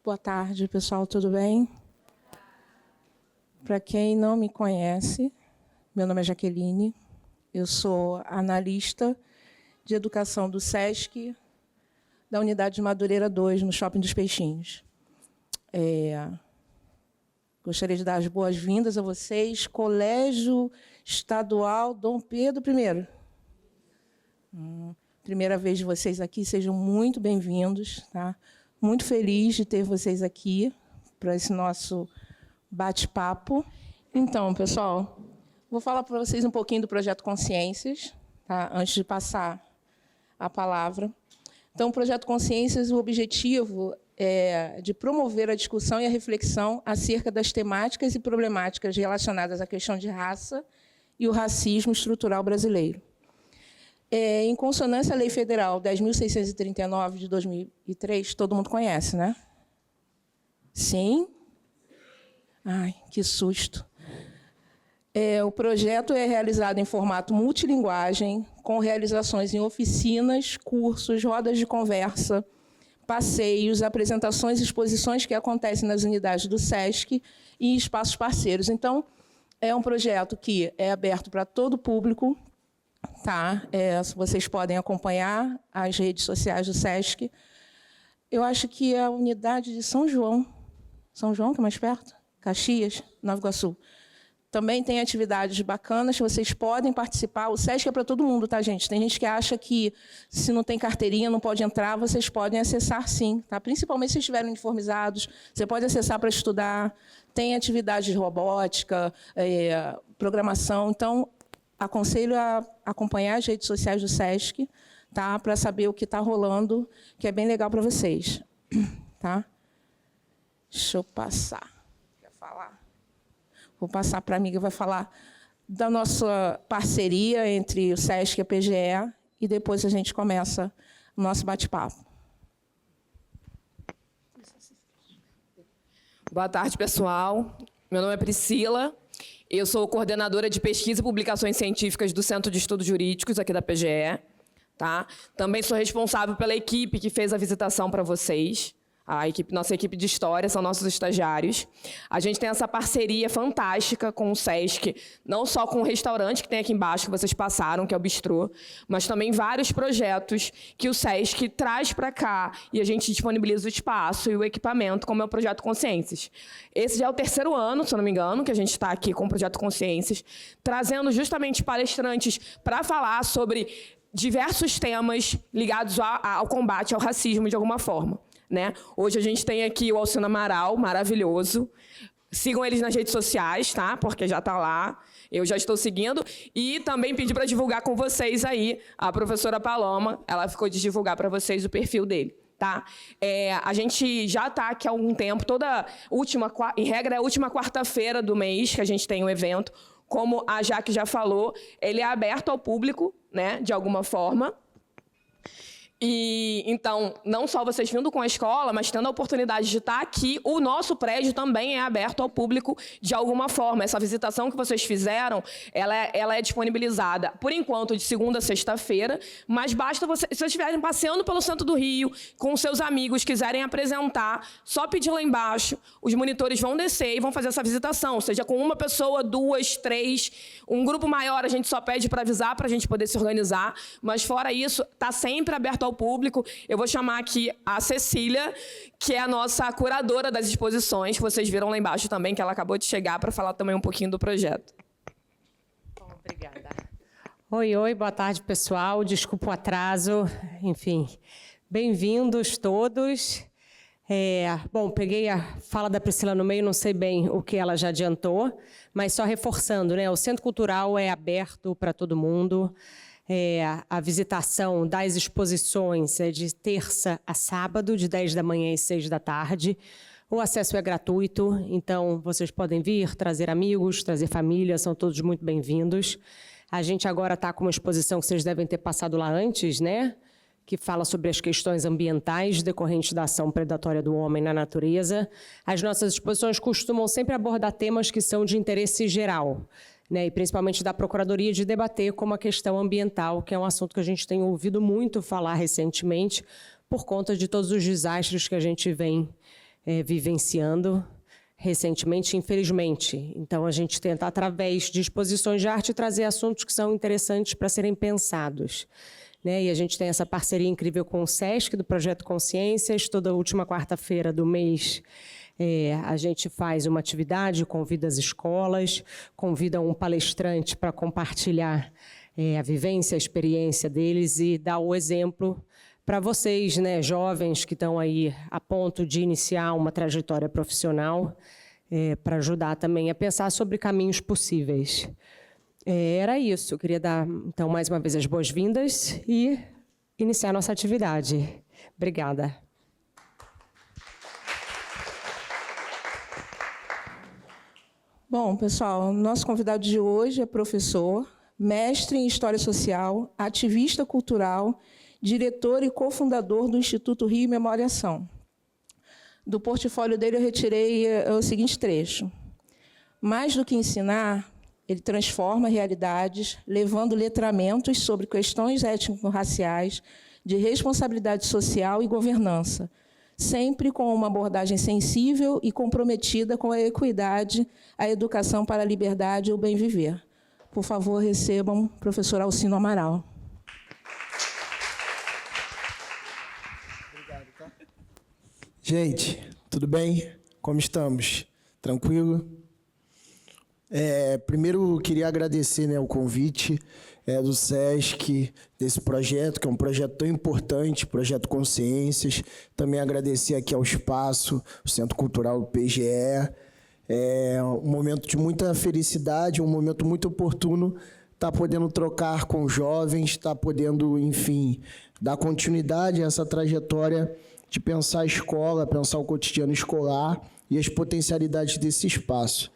Boa tarde, pessoal, tudo bem? Para quem não me conhece, meu nome é Jaqueline, eu sou analista de educação do SESC, da unidade de Madureira 2, no Shopping dos Peixinhos. Gostaria de dar as boas-vindas a vocês, Colégio Estadual Dom Pedro I. Primeira vez de vocês aqui, sejam muito bem-vindos. Tá? Muito feliz de ter vocês aqui para esse nosso bate-papo. Então, pessoal, vou falar para vocês um pouquinho do Projeto Consciências, tá? Antes de passar a palavra. Então, o Projeto Consciências, o objetivo é de promover a discussão e a reflexão acerca das temáticas e problemáticas relacionadas à questão de raça e o racismo estrutural brasileiro. Em consonância à Lei Federal 10.639, de 2003, todo mundo conhece, né? Sim? Ai, que susto. O projeto é realizado em formato multilinguagem, com realizações em oficinas, cursos, rodas de conversa, passeios, apresentações e exposições que acontecem nas unidades do SESC e espaços parceiros. Então, é um projeto que é aberto para todo o público. Tá? Vocês podem acompanhar as redes sociais do SESC. Eu acho que é a unidade de São João, que é mais perto, Caxias, Nova Iguaçu. Também tem atividades bacanas que vocês podem participar. O SESC é para todo mundo, tá, gente? Tem gente que acha que se não tem carteirinha não pode entrar, vocês podem acessar sim. Tá? Principalmente se estiverem uniformizados, você pode acessar para estudar. Tem atividades de robótica, programação. Então, aconselho a acompanhar as redes sociais do SESC, tá? Para saber o que está rolando, que é bem legal para vocês. Tá? Deixa eu passar. Quer falar? Vou passar para a amiga, vai falar da nossa parceria entre o SESC e a PGE, e depois a gente começa o nosso bate-papo. Boa tarde, pessoal. Meu nome é Priscila. Eu sou coordenadora de pesquisa e publicações científicas do Centro de Estudos Jurídicos, aqui da PGE. Tá? Também sou responsável pela equipe que fez a visitação para vocês. Nossa equipe de história são nossos estagiários. A gente tem essa parceria fantástica com o SESC, não só com o restaurante que tem aqui embaixo, que vocês passaram, que é o Bistrô, mas também vários projetos que o SESC traz para cá e a gente disponibiliza o espaço e o equipamento, como é o Projeto Consciências. Esse já é o 3º ano, se eu não me engano, que a gente está aqui com o Projeto Consciências, trazendo justamente palestrantes para falar sobre diversos temas ligados ao combate ao racismo de alguma forma. Né? Hoje a gente tem aqui o Alcino Amaral, maravilhoso. Sigam eles nas redes sociais, tá? Porque já está lá. Eu já estou seguindo. E também pedi para divulgar com vocês aí a professora Paloma. Ela ficou de divulgar para vocês o perfil dele. Tá? A gente já está aqui há algum tempo. Em regra, é a última quarta-feira do mês que a gente tem um evento. Como a Jaque já falou, ele é aberto ao público, né? De alguma forma. E, então, não só vocês vindo com a escola, mas tendo a oportunidade de estar aqui, o nosso prédio também é aberto ao público de alguma forma. Essa visitação que vocês fizeram, ela é disponibilizada, por enquanto, de segunda a sexta-feira, mas basta se vocês estiverem passeando pelo centro do Rio, com seus amigos, quiserem apresentar, só pedir lá embaixo, os monitores vão descer e vão fazer essa visitação, seja com uma pessoa, 2, 3, um grupo maior a gente só pede para avisar, para a gente poder se organizar, mas fora isso, está sempre aberto ao público. Eu vou chamar aqui a Cecília, que é a nossa curadora das exposições, que vocês viram lá embaixo também, que ela acabou de chegar para falar também um pouquinho do projeto. Obrigada. Oi, boa tarde, pessoal. Desculpa o atraso. Enfim, bem-vindos todos. Bom, peguei a fala da Priscila no meio, não sei bem o que ela já adiantou, mas só reforçando, né? O Centro Cultural é aberto para todo mundo. A visitação das exposições é de terça a sábado, de 10 da manhã às 6 da tarde. O acesso é gratuito, então vocês podem vir, trazer amigos, trazer família, são todos muito bem-vindos. A gente agora está com uma exposição que vocês devem ter passado lá antes, né? Que fala sobre as questões ambientais decorrentes da ação predatória do homem na natureza. As nossas exposições costumam sempre abordar temas que são de interesse geral, né, e principalmente da Procuradoria, de debater como a questão ambiental, que é um assunto que a gente tem ouvido muito falar recentemente, por conta de todos os desastres que a gente vem vivenciando recentemente, infelizmente. Então, a gente tenta, através de exposições de arte, trazer assuntos que são interessantes para serem pensados. Né? E a gente tem essa parceria incrível com o SESC, do Projeto Consciências. Toda última quarta-feira do mês, a gente faz uma atividade, convida as escolas, convida um palestrante para compartilhar a vivência, a experiência deles e dar o exemplo para vocês, né, jovens que estão aí a ponto de iniciar uma trajetória profissional, para ajudar também a pensar sobre caminhos possíveis. Era isso. Eu queria dar, então, mais uma vez as boas-vindas e iniciar nossa atividade. Obrigada. Bom, pessoal, nosso convidado de hoje é professor, mestre em História Social, ativista cultural, diretor e cofundador do Instituto Rio Memória e Ação. Do portfólio dele eu retirei o seguinte trecho. Mais do que ensinar, ele transforma realidades, levando letramentos sobre questões étnico-raciais, de responsabilidade social e governança, sempre com uma abordagem sensível e comprometida com a equidade, a educação para a liberdade e o bem viver. Por favor, recebam o professor Alcino Amaral. Obrigado, tá? Gente, tudo bem? Como estamos? Tranquilo? Primeiro, queria agradecer, né, o convite do SESC, desse projeto, que é um projeto tão importante, Projeto Consciências. Também agradecer aqui ao espaço, o Centro Cultural do PGE. É um momento de muita felicidade, um momento muito oportuno estar podendo trocar com jovens, estar podendo, enfim, dar continuidade a essa trajetória de pensar a escola, pensar o cotidiano escolar e as potencialidades desse espaço.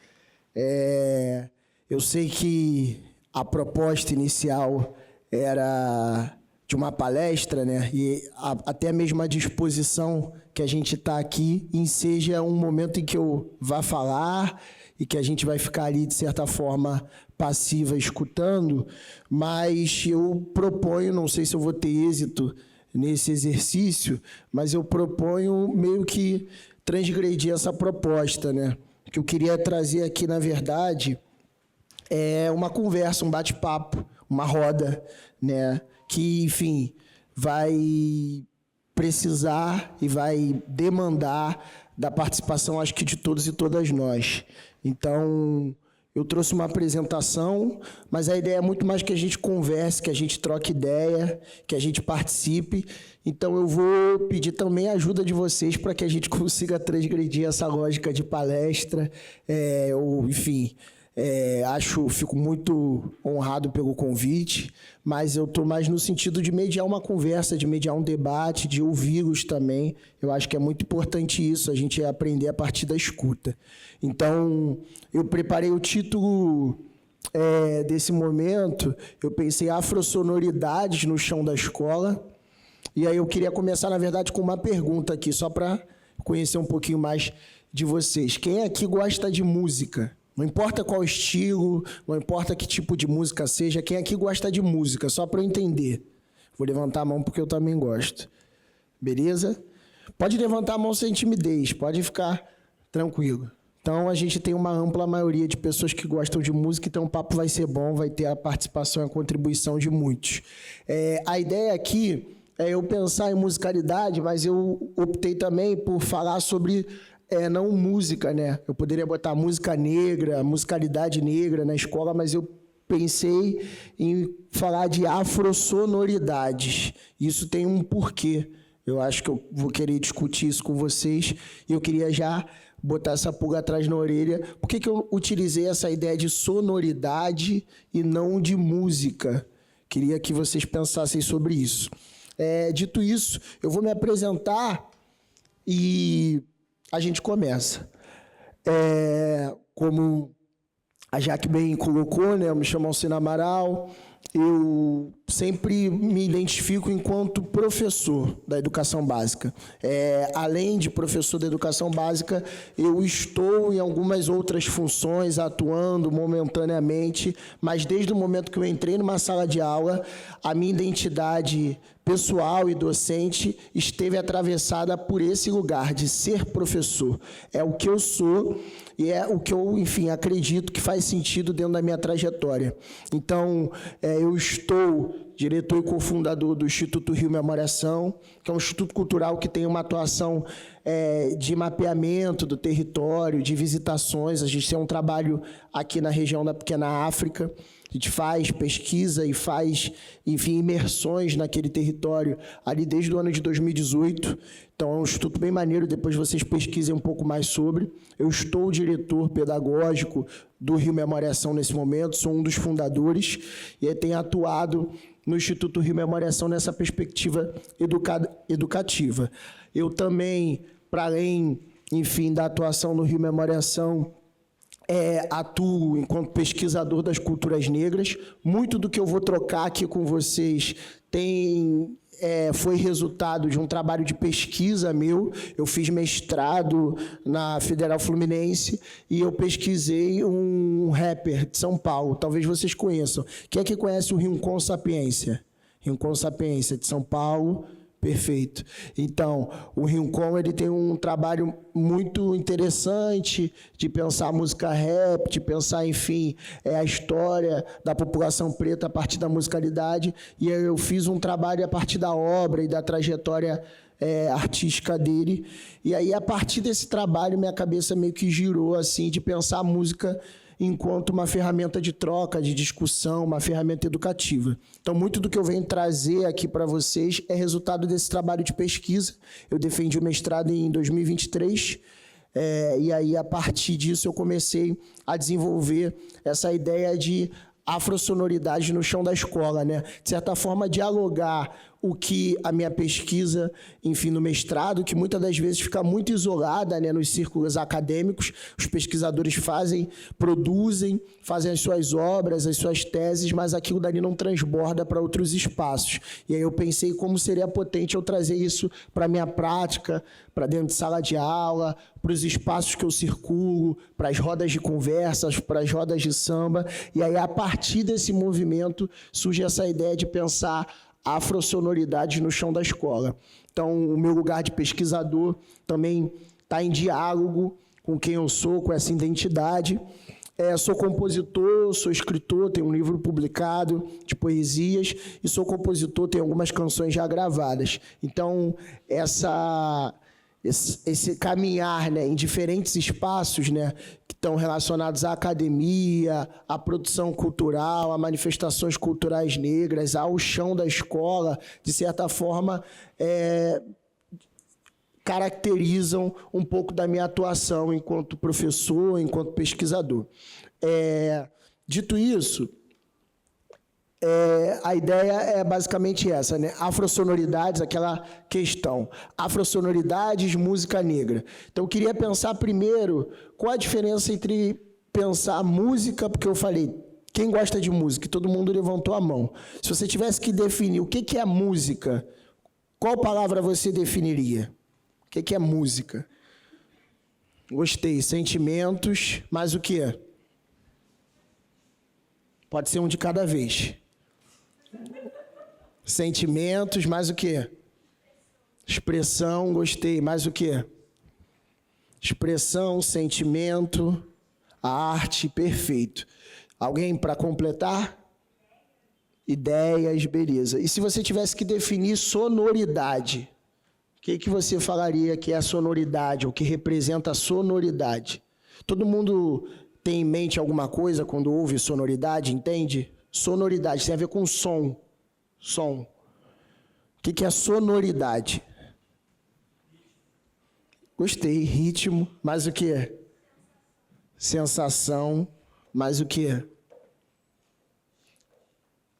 Eu sei que a proposta inicial era de uma palestra, né? E até mesmo a disposição que a gente está aqui seja um momento em que eu vá falar e que a gente vai ficar ali, de certa forma, passiva, escutando, mas eu proponho, não sei se eu vou ter êxito nesse exercício, mas eu proponho meio que transgredir essa proposta, né? O que eu queria trazer aqui, na verdade, é uma conversa, um bate-papo, uma roda, né? Que, enfim, vai precisar e vai demandar da participação, acho que de todos e todas nós. Então, eu trouxe uma apresentação, mas a ideia é muito mais que a gente converse, que a gente troque ideia, que a gente participe. Então, eu vou pedir também a ajuda de vocês para que a gente consiga transgredir essa lógica de palestra, enfim... fico muito honrado pelo convite, mas eu estou mais no sentido de mediar uma conversa, de mediar um debate, de ouvi-los também. Eu acho que é muito importante isso, a gente aprender a partir da escuta. Então, eu preparei o título desse momento, eu pensei afrossonoridades no chão da escola, e aí eu queria começar, na verdade, com uma pergunta aqui, só para conhecer um pouquinho mais de vocês. Quem aqui gosta de música? Não importa qual estilo, não importa que tipo de música seja, quem aqui gosta de música, só para eu entender. Vou levantar a mão porque eu também gosto. Beleza? Pode levantar a mão sem timidez, pode ficar tranquilo. Então, a gente tem uma ampla maioria de pessoas que gostam de música, então o papo vai ser bom, vai ter a participação e a contribuição de muitos. A ideia aqui é eu pensar em musicalidade, mas eu optei também por falar sobre... não música, né? Eu poderia botar música negra, musicalidade negra na escola, mas eu pensei em falar de afrossonoridades. Isso tem um porquê. Eu acho que eu vou querer discutir isso com vocês e eu queria já botar essa pulga atrás na orelha. Por que eu utilizei essa ideia de sonoridade e não de música? Queria que vocês pensassem sobre isso. Dito isso, eu vou me apresentar e... a gente começa. Como a Jaque bem colocou, né, eu me chamo Alcino Amaral, eu sempre me identifico enquanto professor da educação básica. Além de professor da educação básica, eu estou em algumas outras funções, atuando momentaneamente, mas desde o momento que eu entrei numa sala de aula, a minha identidade pessoal e docente esteve atravessada por esse lugar de ser professor. É o que eu sou e é o que eu, enfim, acredito que faz sentido dentro da minha trajetória. Então, eu estou diretor e cofundador do Instituto Rio Memória Ação, que é um instituto cultural que tem uma atuação de mapeamento do território, de visitações. A gente tem um trabalho aqui na região da Pequena África. A gente faz pesquisa e faz, enfim, imersões naquele território ali desde o ano de 2018. Então, é um instituto bem maneiro, depois vocês pesquisem um pouco mais sobre. Eu estou diretor pedagógico do Rio Memória Ação nesse momento, sou um dos fundadores e tenho atuado no Instituto Rio Memória Ação nessa perspectiva educativa. Eu também, para além, enfim, da atuação no Rio Memória Ação, atuo enquanto pesquisador das culturas negras. Muito do que eu vou trocar aqui com vocês foi resultado de um trabalho de pesquisa meu. Eu fiz mestrado na Federal Fluminense e eu pesquisei um rapper de São Paulo, talvez vocês conheçam. Quem é que conhece o Rincon Sapiência? Rincon Sapiência, de São Paulo. Perfeito. Então, o Rincon ele tem um trabalho muito interessante de pensar a música rap, de pensar, enfim, a história da população preta a partir da musicalidade, e eu fiz um trabalho a partir da obra e da trajetória artística dele, e aí, a partir desse trabalho, minha cabeça meio que girou, assim, de pensar a música enquanto uma ferramenta de troca, de discussão, uma ferramenta educativa. Então, muito do que eu venho trazer aqui para vocês é resultado desse trabalho de pesquisa. Eu defendi o mestrado em 2023, e aí, a partir disso, eu comecei a desenvolver essa ideia de afrossonoridade no chão da escola, né? De certa forma, dialogar o que a minha pesquisa, enfim, no mestrado, que muitas das vezes fica muito isolada, né, nos círculos acadêmicos. Os pesquisadores produzem, fazem as suas obras, as suas teses, mas aquilo dali não transborda para outros espaços. E aí eu pensei como seria potente eu trazer isso para a minha prática, para dentro de sala de aula, para os espaços que eu circulo, para as rodas de conversas, para as rodas de samba. E aí, a partir desse movimento, surge essa ideia de pensar afrossonoridade no chão da escola. Então, o meu lugar de pesquisador também está em diálogo com quem eu sou, com essa identidade. Sou compositor, sou escritor, tenho um livro publicado de poesias, e sou compositor, tenho algumas canções já gravadas. Então, esse caminhar, né, em diferentes espaços, né, que estão relacionados à academia, à produção cultural, a manifestações culturais negras, ao chão da escola, de certa forma, caracterizam um pouco da minha atuação enquanto professor, enquanto pesquisador. Dito isso, a ideia é basicamente essa, né? Afrossonoridades, aquela questão. Afrossonoridades, música negra. Então, eu queria pensar primeiro qual a diferença entre pensar música, porque eu falei, quem gosta de música? Todo mundo levantou a mão. Se você tivesse que definir o que é música, qual palavra você definiria? O que é música? Gostei. Sentimentos, mais o quê? Pode ser um de cada vez. Sentimentos, mais o quê? Expressão, gostei. Mais o quê? Expressão, sentimento, a arte, perfeito. Alguém para completar? Ideias, beleza. E se você tivesse que definir sonoridade, o que você falaria que é a sonoridade, ou que representa a sonoridade? Todo mundo tem em mente alguma coisa quando ouve sonoridade, entende? Sonoridade tem a ver com som. Som. O que é sonoridade? Gostei. Ritmo. Mais o quê? Sensação. Mais o quê?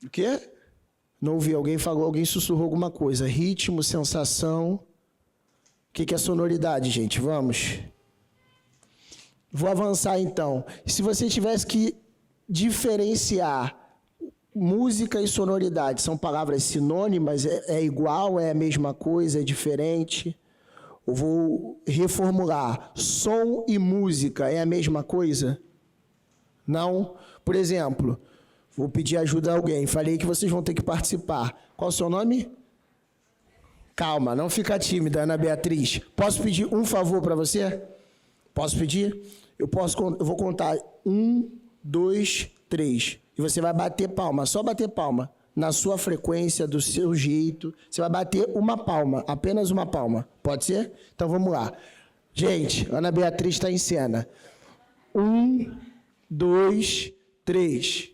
O quê? Não ouvi. Alguém falou, alguém sussurrou alguma coisa. Ritmo, sensação. O que é sonoridade, gente? Vamos. Vou avançar, então. Se você tivesse que diferenciar música e sonoridade são palavras sinônimas? É igual, é a mesma coisa, é diferente? Eu vou reformular. Som e música é a mesma coisa? Não? Por exemplo, vou pedir ajuda a alguém. Falei que vocês vão ter que participar. Qual é o seu nome? Calma, não fica tímida, Ana Beatriz. Posso pedir um favor para você? Posso pedir? Eu vou contar 1, 2, 3. E você vai bater palma, só bater palma. Na sua frequência, do seu jeito. Você vai bater uma palma, apenas uma palma. Pode ser? Então vamos lá. Gente, Ana Beatriz está em cena. 1, 2, 3.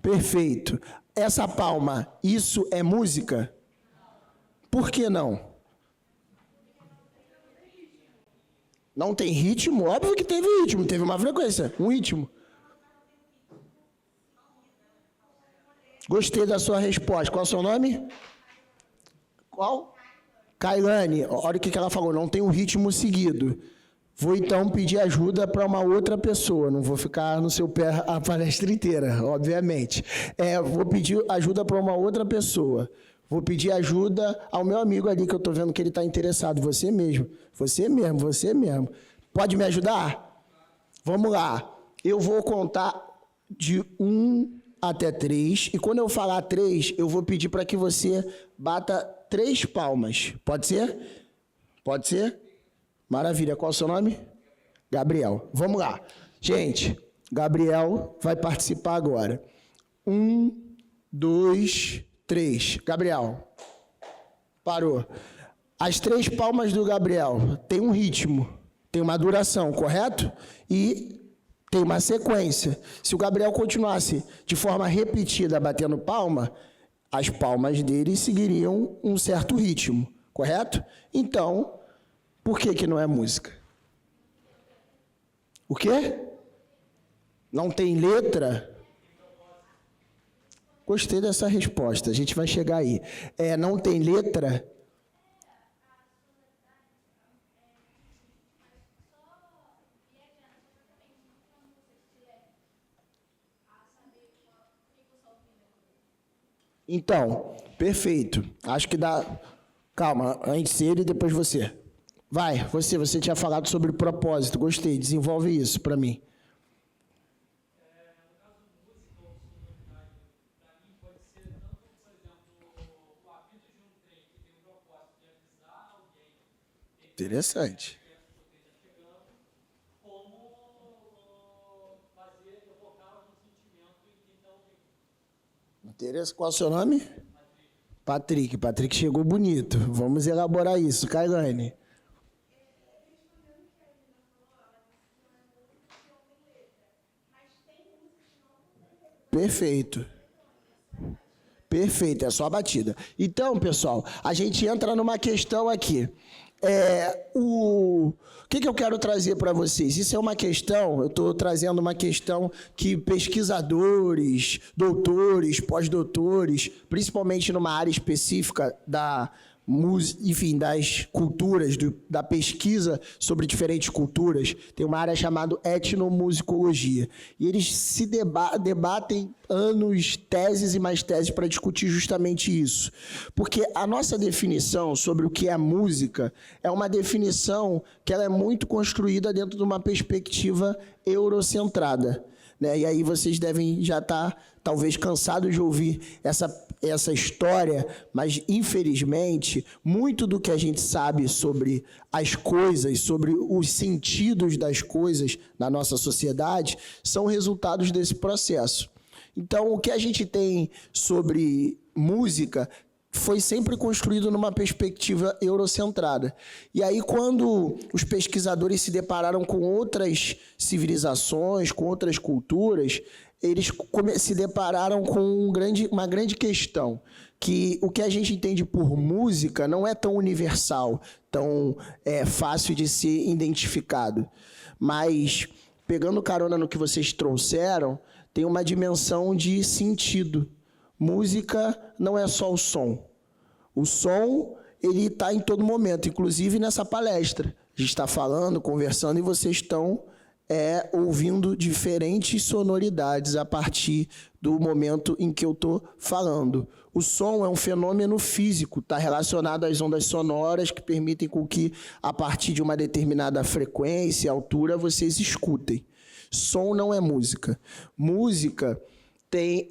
Perfeito. Essa palma, isso é música? Por que não? Não tem ritmo? Óbvio que teve ritmo, teve uma frequência, um ritmo. Gostei da sua resposta. Qual é o seu nome? Qual? Kailane. Olha o que ela falou, não tem um ritmo seguido. Vou então pedir ajuda para uma outra pessoa, não vou ficar no seu pé a palestra inteira, obviamente. Vou pedir ajuda para uma outra pessoa. Vou pedir ajuda ao meu amigo ali, que eu estou vendo que ele está interessado. Você mesmo. Você mesmo, você mesmo. Pode me ajudar? Vamos lá. Eu vou contar de 1 até 3. E quando eu falar 3, eu vou pedir para que você bata 3 palmas. Pode ser? Pode ser? Maravilha. Qual é o seu nome? Gabriel. Vamos lá. Gente, Gabriel vai participar agora. 1, 2, 3. Gabriel. Parou. As 3 palmas do Gabriel têm um ritmo, tem uma duração, correto? E tem uma sequência. Se o Gabriel continuasse de forma repetida batendo palma, as palmas dele seguiriam um certo ritmo, correto? Então, por que não é música? O quê? Não tem letra? Gostei dessa resposta, a gente vai chegar aí. Não tem letra? Então, perfeito. Acho que dá... Calma, antes ele e depois você. Vai, você tinha falado sobre propósito, gostei, desenvolve isso para mim. Interessante. Interessante. Qual é o seu nome? Patrick. Patrick chegou bonito. Vamos elaborar isso. Kailane. Perfeito. Perfeito, é só a batida. Então, pessoal, a gente entra numa questão aqui. O que eu quero trazer para vocês? Isso é uma questão, eu estou trazendo uma questão que pesquisadores, doutores, pós-doutores, principalmente numa área específica da enfim, das culturas, da pesquisa sobre diferentes culturas, tem uma área chamada etnomusicologia. E eles se debatem anos, teses e mais teses para discutir justamente isso. Porque a nossa definição sobre o que é música é uma definição que ela é muito construída dentro de uma perspectiva eurocentrada. Né? E aí vocês devem já estar, talvez, cansados de ouvir essa história, mas, infelizmente, muito do que a gente sabe sobre as coisas, sobre os sentidos das coisas na nossa sociedade, são resultados desse processo. Então, o que a gente tem sobre música foi sempre construído numa perspectiva eurocentrada. E aí, quando os pesquisadores se depararam com outras civilizações, com outras culturas, eles se depararam com uma grande questão, que o que a gente entende por música não é tão universal, tão fácil de ser identificado. Mas, pegando carona no que vocês trouxeram, tem uma dimensão de sentido. Música não é só o som. O som, ele está em todo momento, inclusive nessa palestra. A gente está falando, conversando, e vocês estão ouvindo diferentes sonoridades a partir do momento em que eu estou falando. O som é um fenômeno físico, está relacionado às ondas sonoras que permitem com que, a partir de uma determinada frequência e altura, vocês escutem. Som não é música. Música tem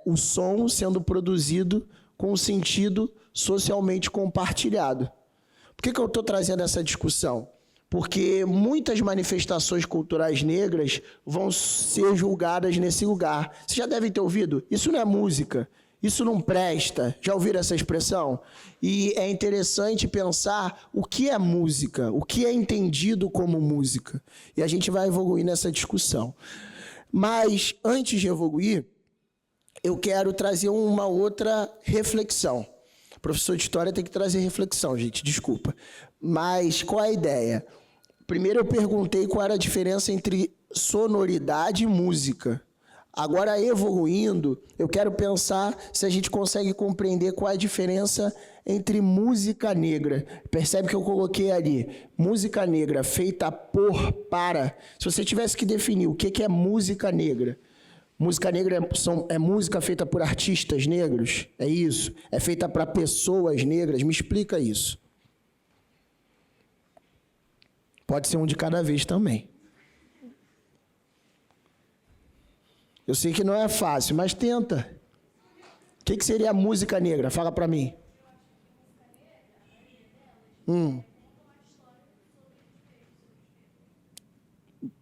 o som sendo produzido com um sentido socialmente compartilhado. Por que eu estou trazendo essa discussão? Porque muitas manifestações culturais negras vão ser julgadas nesse lugar. Vocês já devem ter ouvido? Isso não é música, isso não presta. Já ouviram essa expressão? E é interessante pensar o que é música, o que é entendido como música. E a gente vai evoluir nessa discussão. Mas, antes de evoluir, eu quero trazer uma outra reflexão. O professor de História tem que trazer reflexão, gente, desculpa. Mas qual é a ideia? Primeiro eu perguntei qual era a diferença entre sonoridade e música. Agora, evoluindo, eu quero pensar se a gente consegue compreender qual é a diferença entre música negra. Percebe que eu coloquei ali, música negra feita por, para. Se você tivesse que definir o que é música negra, música negra é música feita por artistas negros? É isso? É feita para pessoas negras? Me explica isso. Pode ser um de cada vez também. Eu sei que não é fácil, mas tenta. O que seria a música negra? Fala para mim.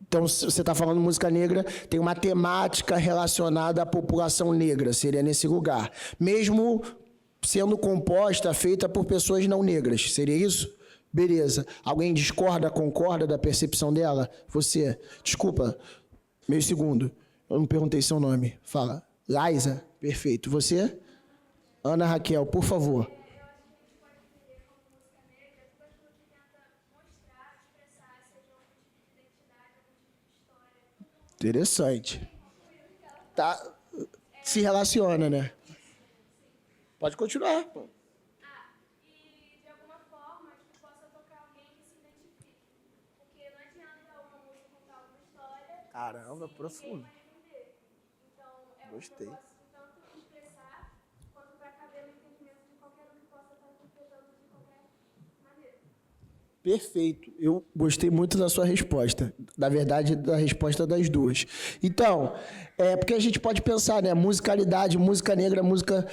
Então, se você está falando música negra, tem uma temática relacionada à população negra, seria nesse lugar. Mesmo sendo composta, feita por pessoas não negras, seria isso? Beleza. Alguém discorda, concorda da percepção dela? Você. Desculpa, meio segundo. Eu não perguntei seu nome. Fala. Laísa? Perfeito. Você? Ana Raquel, por favor. Interessante. Tá, se relaciona, né? Pode continuar. E de alguma forma que possa tocar alguém que se identifique. Porque não adianta uma música contar uma história. Caramba, profundo. Então, Gostei. Eu posso tanto expressar quanto para caber no entendimento de qualquer um que possa estar interpretando de qualquer maneira. Perfeito. Eu gostei muito da sua resposta. Na verdade, da resposta das duas. Então, porque a gente pode pensar, né? Musicalidade, música negra, música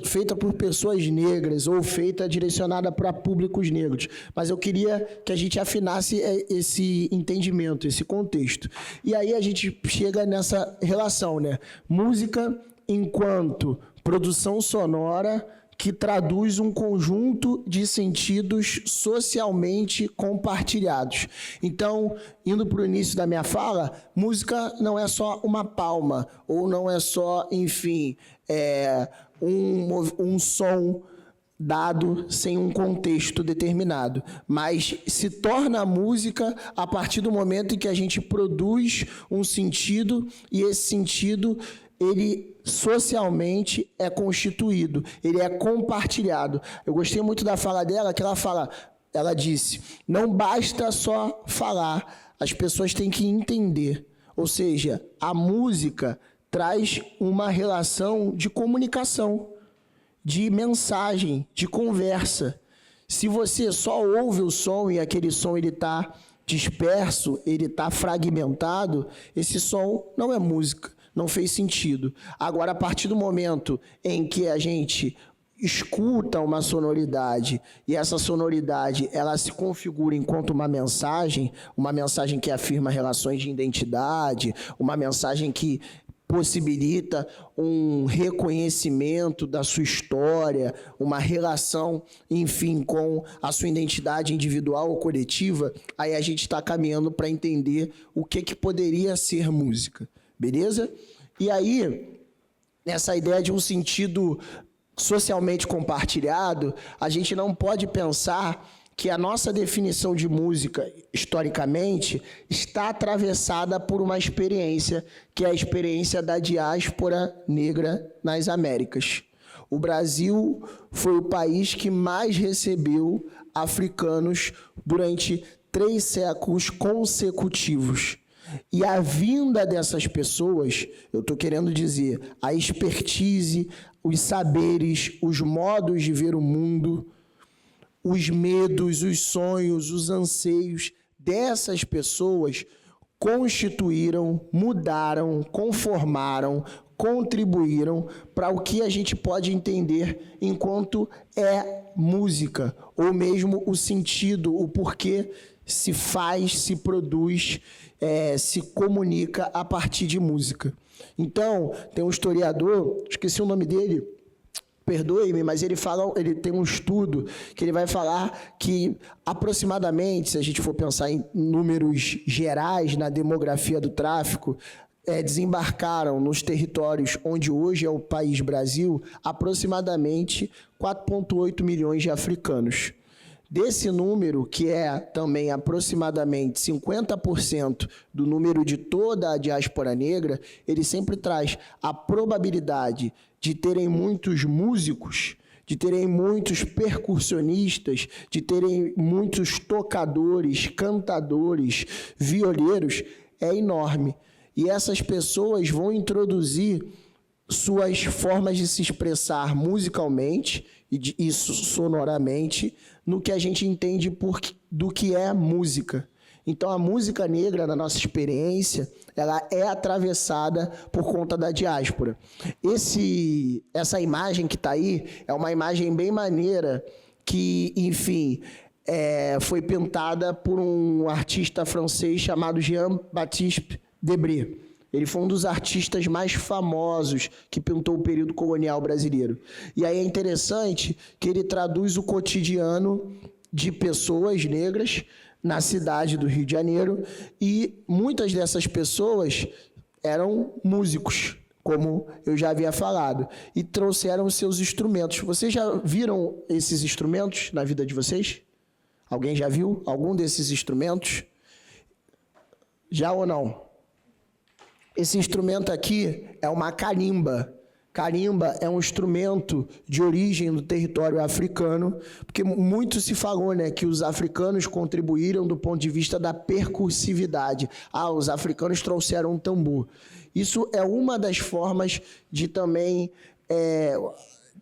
feita por pessoas negras ou feita direcionada para públicos negros. Mas eu queria que a gente afinasse esse entendimento, esse contexto. E aí a gente chega nessa relação, né? Música enquanto produção sonora que traduz um conjunto de sentidos socialmente compartilhados. Então, indo para o início da minha fala, música não é só uma palma, ou não é só, enfim, um som dado sem um contexto determinado, mas se torna música a partir do momento em que a gente produz um sentido, e esse sentido, ele socialmente é constituído, ele é compartilhado. Eu gostei muito da fala dela, que ela disse, não basta só falar, as pessoas têm que entender. Ou seja, a música traz uma relação de comunicação, de mensagem, de conversa. Se você só ouve o som e aquele som ele está disperso, ele está fragmentado, esse som não é música. Não fez sentido. Agora, a partir do momento em que a gente escuta uma sonoridade e essa sonoridade ela se configura enquanto uma mensagem que afirma relações de identidade, uma mensagem que possibilita um reconhecimento da sua história, uma relação, enfim, com a sua identidade individual ou coletiva, aí a gente está caminhando para entender o que poderia ser música. Beleza? E aí, nessa ideia de um sentido socialmente compartilhado, a gente não pode pensar que a nossa definição de música, historicamente, está atravessada por uma experiência, que é a experiência da diáspora negra nas Américas. O Brasil foi o país que mais recebeu africanos durante 3 séculos consecutivos. E a vinda dessas pessoas, eu estou querendo dizer, a expertise, os saberes, os modos de ver o mundo, os medos, os sonhos, os anseios dessas pessoas constituíram, mudaram, conformaram, contribuíram para o que a gente pode entender enquanto é música, ou mesmo o sentido, o porquê se faz, se produz, se comunica a partir de música. Então, tem um historiador, esqueci o nome dele, perdoe-me, mas ele tem um estudo que ele vai falar que aproximadamente, se a gente for pensar em números gerais na demografia do tráfico, desembarcaram nos territórios onde hoje é o país Brasil aproximadamente 4,8 milhões de africanos. Desse número, que é também aproximadamente 50% do número de toda a diáspora negra, ele sempre traz a probabilidade de terem muitos músicos, de terem muitos percussionistas, de terem muitos tocadores, cantadores, violeiros, é enorme. E essas pessoas vão introduzir suas formas de se expressar musicalmente e sonoramente no que a gente entende do que é música. Então, a música negra, na nossa experiência, ela é atravessada por conta da diáspora. Essa imagem que está aí é uma imagem bem maneira que, enfim, foi pintada por um artista francês chamado Jean-Baptiste Debré. Ele foi um dos artistas mais famosos que pintou o período colonial brasileiro. E aí é interessante que ele traduz o cotidiano de pessoas negras na cidade do Rio de Janeiro, e muitas dessas pessoas eram músicos, como eu já havia falado, e trouxeram seus instrumentos. Vocês já viram esses instrumentos na vida de vocês? Alguém já viu algum desses instrumentos? Já ou não? Esse instrumento aqui é uma carimba. Carimba é um instrumento de origem do território africano, porque muito se falou, né, que os africanos contribuíram do ponto de vista da percussividade. Os africanos trouxeram um tambor. Isso é uma das formas de também,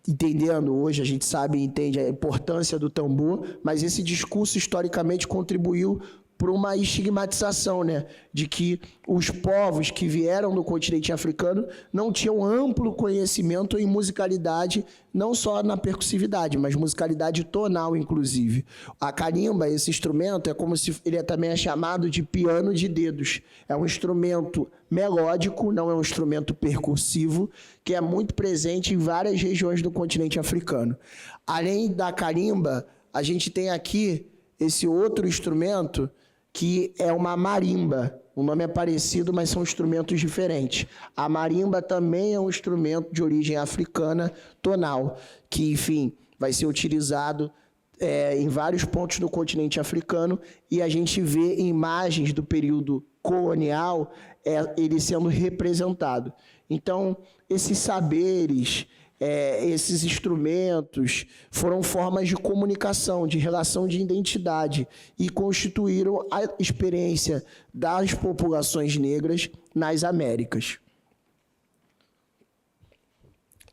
entendendo hoje, a gente sabe e entende a importância do tambor, mas esse discurso historicamente contribuiu por uma estigmatização, né, de que os povos que vieram do continente africano não tinham amplo conhecimento em musicalidade, não só na percussividade, mas musicalidade tonal, inclusive. A carimba, esse instrumento, é como se ele também é chamado de piano de dedos. É um instrumento melódico, não é um instrumento percussivo, que é muito presente em várias regiões do continente africano. Além da carimba, a gente tem aqui esse outro instrumento, que é uma marimba. O nome é parecido, mas são instrumentos diferentes. A marimba também é um instrumento de origem africana tonal, que, enfim, vai ser utilizado em vários pontos do continente africano, e a gente vê imagens do período colonial ele sendo representado. Então, esses saberes, esses instrumentos foram formas de comunicação, de relação de identidade, e constituíram a experiência das populações negras nas Américas.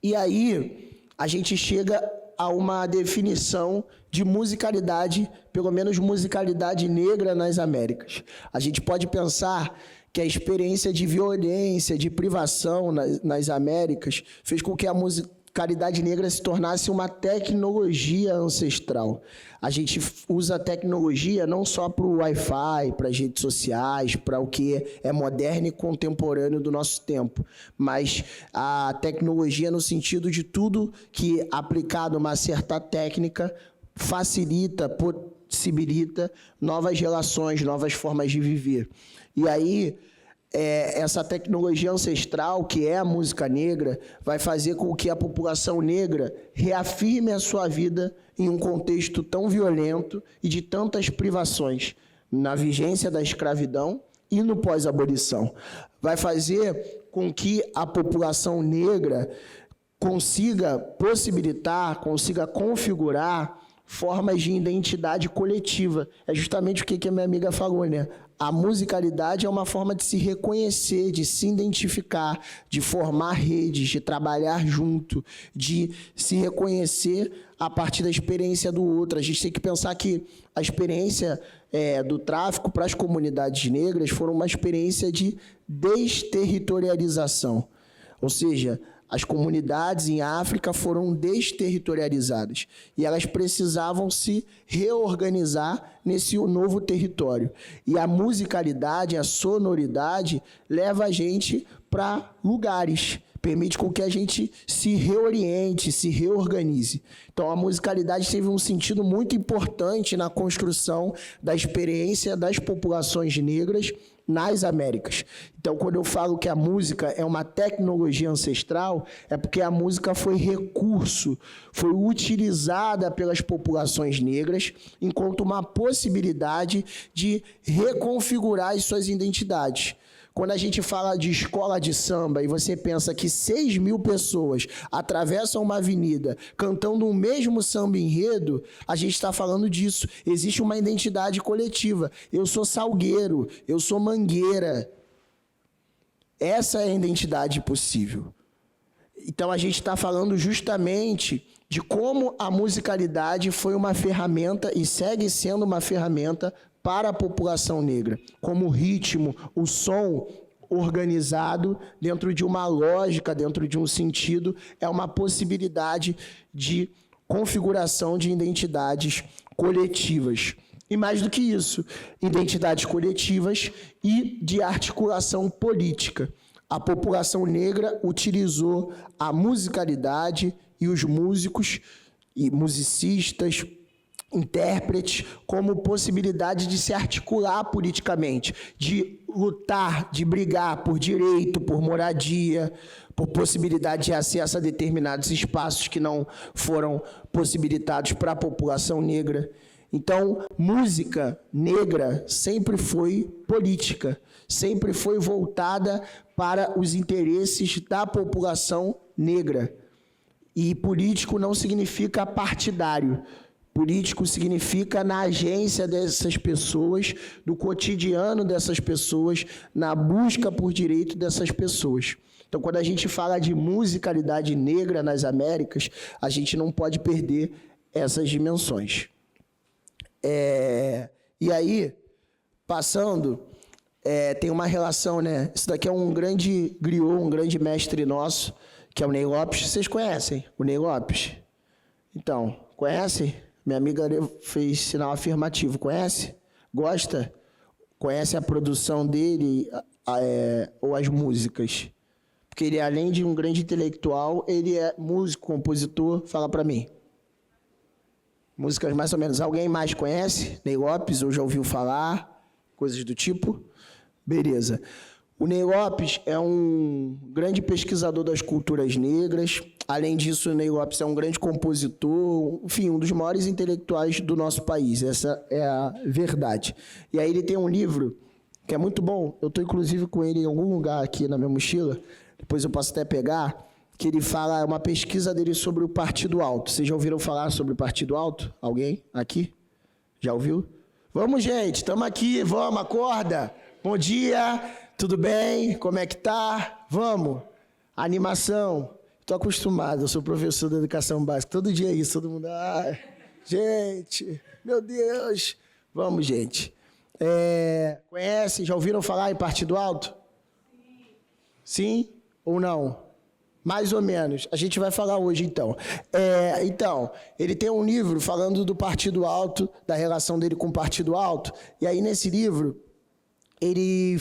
E aí, a gente chega a uma definição de musicalidade, pelo menos musicalidade negra nas Américas. A gente pode pensar que a experiência de violência, de privação nas Américas fez com que a musicalidade negra se tornasse uma tecnologia ancestral. A gente usa a tecnologia não só para o Wi-Fi, para as redes sociais, para o que é moderno e contemporâneo do nosso tempo, mas a tecnologia no sentido de tudo que, aplicado a uma certa técnica, facilita, possibilita novas relações, novas formas de viver. E aí, essa tecnologia ancestral, que é a música negra, vai fazer com que a população negra reafirme a sua vida em um contexto tão violento e de tantas privações, na vigência da escravidão e no pós-abolição. Vai fazer com que a população negra consiga possibilitar, consiga configurar formas de identidade coletiva. É justamente o que a minha amiga falou, né? a musicalidade é uma forma de se reconhecer, de se identificar, de formar redes, de trabalhar junto, de se reconhecer a partir da experiência do outro. A gente tem que pensar que a experiência do tráfico para as comunidades negras foram uma experiência de desterritorialização. Ou seja, as comunidades em África foram desterritorializadas e elas precisavam se reorganizar nesse novo território. E a musicalidade, a sonoridade, leva a gente para lugares, permite com que a gente se reoriente, se reorganize. Então, a musicalidade teve um sentido muito importante na construção da experiência das populações negras nas Américas. Então, quando eu falo que a música é uma tecnologia ancestral, é porque a música foi recurso, foi utilizada pelas populações negras enquanto uma possibilidade de reconfigurar as suas identidades. Quando a gente fala de escola de samba e você pensa que 6 mil pessoas atravessam uma avenida cantando o mesmo samba enredo, a gente está falando disso. Existe uma identidade coletiva. Eu sou Salgueiro, eu sou Mangueira. Essa é a identidade possível. Então a gente está falando justamente de como a musicalidade foi uma ferramenta e segue sendo uma ferramenta para a população negra, como o ritmo, o som organizado dentro de uma lógica, dentro de um sentido, é uma possibilidade de configuração de identidades coletivas. E mais do que isso, identidades coletivas e de articulação política. A população negra utilizou a musicalidade e os músicos e musicistas, intérpretes, como possibilidade de se articular politicamente, de lutar, de brigar por direito, por moradia, por possibilidade de acesso a determinados espaços que não foram possibilitados para a população negra. Então, música negra sempre foi política, sempre foi voltada para os interesses da população negra. E político não significa partidário. Político significa na agência dessas pessoas, do cotidiano dessas pessoas, na busca por direito dessas pessoas. Então, quando a gente fala de musicalidade negra nas Américas, a gente não pode perder essas dimensões. E aí, passando, tem uma relação, né? Isso daqui é um grande griot, um grande mestre nosso, que é o Ney Lopes. Vocês conhecem o Ney Lopes? Então, conhecem? Minha amiga fez sinal afirmativo. Conhece? Gosta? Conhece a produção dele ou as músicas? Porque ele, além de um grande intelectual, ele é músico, compositor. Fala para mim. Músicas mais ou menos. Alguém mais conhece? Ney Lopes, ou já ouviu falar? Coisas do tipo? Beleza. O Ney Lopes é um grande pesquisador das culturas negras. Além disso, o Ney Lopes é um grande compositor, enfim, um dos maiores intelectuais do nosso país. Essa é a verdade. E aí ele tem um livro que é muito bom. Eu estou, inclusive, com ele em algum lugar aqui na minha mochila. Depois eu posso até pegar. Que ele fala, é uma pesquisa dele sobre o Partido Alto. Vocês já ouviram falar sobre o Partido Alto? Alguém aqui? Já ouviu? Vamos, gente, estamos aqui, vamos, acorda. Bom dia, tudo bem? Como é que tá? Vamos. Animação. Estou acostumado, eu sou professor de educação básica. Todo dia é isso, todo mundo... Ai, gente, meu Deus. Vamos, gente. Conhecem, já ouviram falar em Partido Alto? Sim ou não? Mais ou menos. A gente vai falar hoje, então. Então, ele tem um livro falando do Partido Alto, da relação dele com o Partido Alto. E aí, nesse livro, ele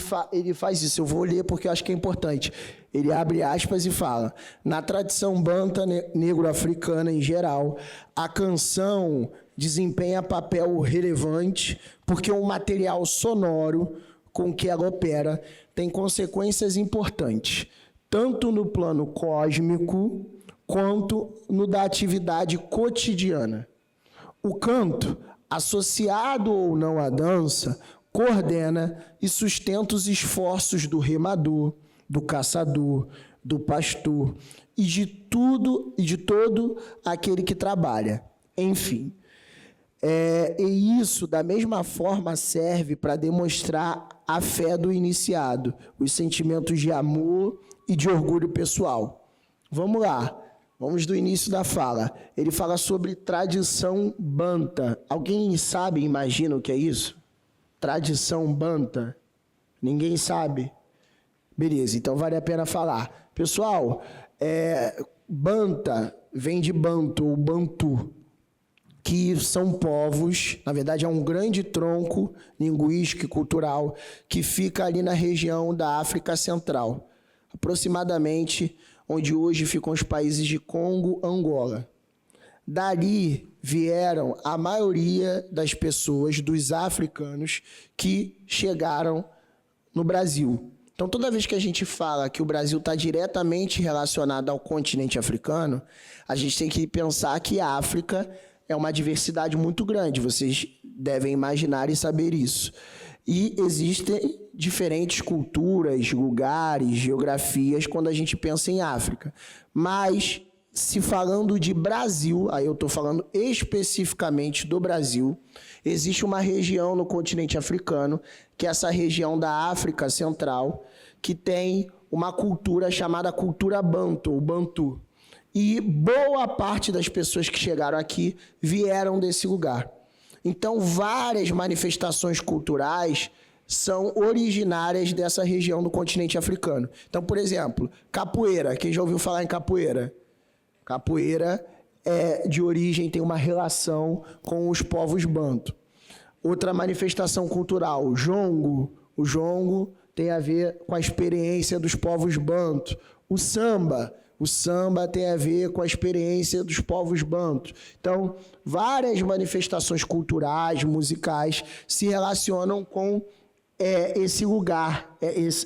faz isso. Eu vou ler porque eu acho que é importante. Ele abre aspas e fala: na tradição banta negro-africana em geral, a canção desempenha papel relevante porque um material sonoro com que ela opera tem consequências importantes, tanto no plano cósmico quanto no da atividade cotidiana. O canto, associado ou não à dança, coordena e sustenta os esforços do remador, do caçador, do pastor e de todo aquele que trabalha. Enfim, E isso, da mesma forma, serve para demonstrar a fé do iniciado, os sentimentos de amor e de orgulho pessoal. Vamos lá, vamos do início da fala. Ele fala sobre tradição banta. Alguém sabe, imagina o que é isso? Tradição banta? Ninguém sabe? Beleza, então vale a pena falar. Pessoal, banta vem de banto ou bantu, que são povos, na verdade é um grande tronco linguístico e cultural que fica ali na região da África Central, aproximadamente onde hoje ficam os países de Congo, Angola. Dali vieram a maioria das pessoas, dos africanos, que chegaram no Brasil. Então, toda vez que a gente fala que o Brasil está diretamente relacionado ao continente africano, a gente tem que pensar que a África é uma diversidade muito grande, vocês devem imaginar e saber isso. E existem diferentes culturas, lugares, geografias quando a gente pensa em África. Mas, se falando de Brasil, aí eu estou falando especificamente do Brasil, existe uma região no continente africano, que é essa região da África Central, que tem uma cultura chamada cultura banto, ou bantu. E boa parte das pessoas que chegaram aqui vieram desse lugar. Então, várias manifestações culturais são originárias dessa região do continente africano. Então, por exemplo, capoeira. Quem já ouviu falar em capoeira? Capoeira é de origem, tem uma relação com os povos banto. Outra manifestação cultural, jongo. O jongo tem a ver com a experiência dos povos banto. O samba tem a ver com a experiência dos povos banto. Então, várias manifestações culturais, musicais, se relacionam com esse lugar,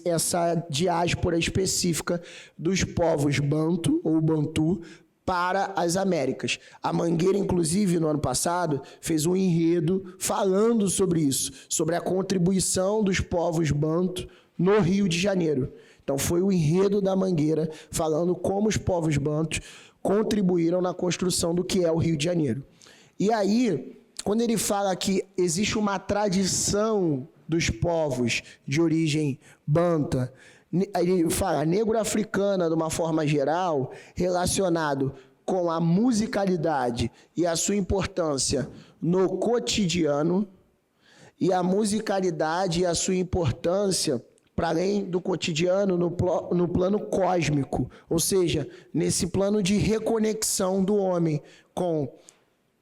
essa diáspora específica dos povos banto ou bantu para as Américas. A Mangueira, inclusive, no ano passado, fez um enredo falando sobre isso, sobre a contribuição dos povos banto no Rio de Janeiro. Então, foi o enredo da Mangueira falando como os povos bantos contribuíram na construção do que é o Rio de Janeiro. E aí, quando ele fala que existe uma tradição dos povos de origem banta, ele fala negro-africana, de uma forma geral, relacionado com a musicalidade e a sua importância no cotidiano, e a musicalidade e a sua importância para além do cotidiano, no plano cósmico, ou seja, nesse plano de reconexão do homem com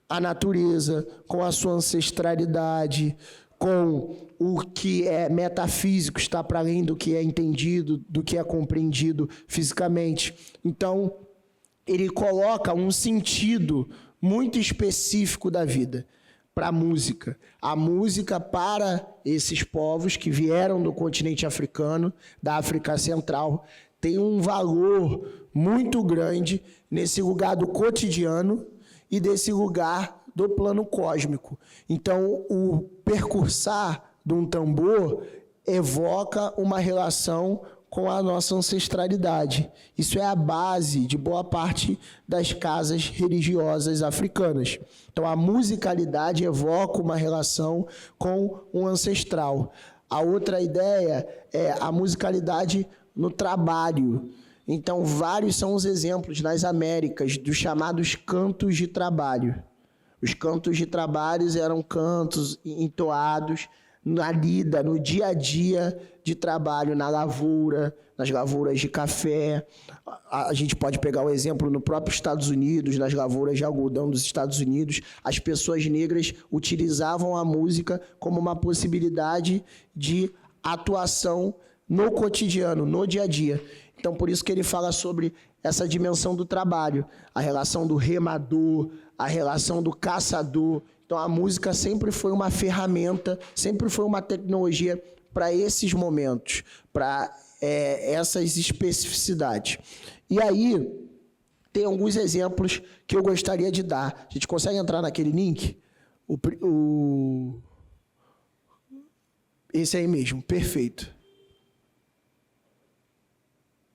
a natureza, com a sua ancestralidade, com o que é metafísico, está para além do que é entendido, do que é compreendido fisicamente. Então, ele coloca um sentido muito específico da vida para a música. A música para esses povos que vieram do continente africano, da África Central, tem um valor muito grande nesse lugar do cotidiano e desse lugar do plano cósmico. Então, o percursar de um tambor evoca uma relação com a nossa ancestralidade. Isso é a base de boa parte das casas religiosas africanas. Então, a musicalidade evoca uma relação com o ancestral. A outra ideia é a musicalidade no trabalho. Então, vários são os exemplos nas Américas dos chamados cantos de trabalho. Os cantos de trabalho eram cantos entoados na lida, no dia a dia de trabalho, na lavoura, nas lavouras de café. A gente pode pegar o exemplo no próprio Estados Unidos, nas lavouras de algodão dos Estados Unidos. As pessoas negras utilizavam a música como uma possibilidade de atuação no cotidiano, no dia a dia. Então, por isso que ele fala sobre essa dimensão do trabalho, a relação do remador, a relação do caçador. Então, a música sempre foi uma ferramenta, sempre foi uma tecnologia para esses momentos, para essas especificidades. E aí, tem alguns exemplos que eu gostaria de dar. A gente consegue entrar naquele link? Esse aí mesmo, perfeito.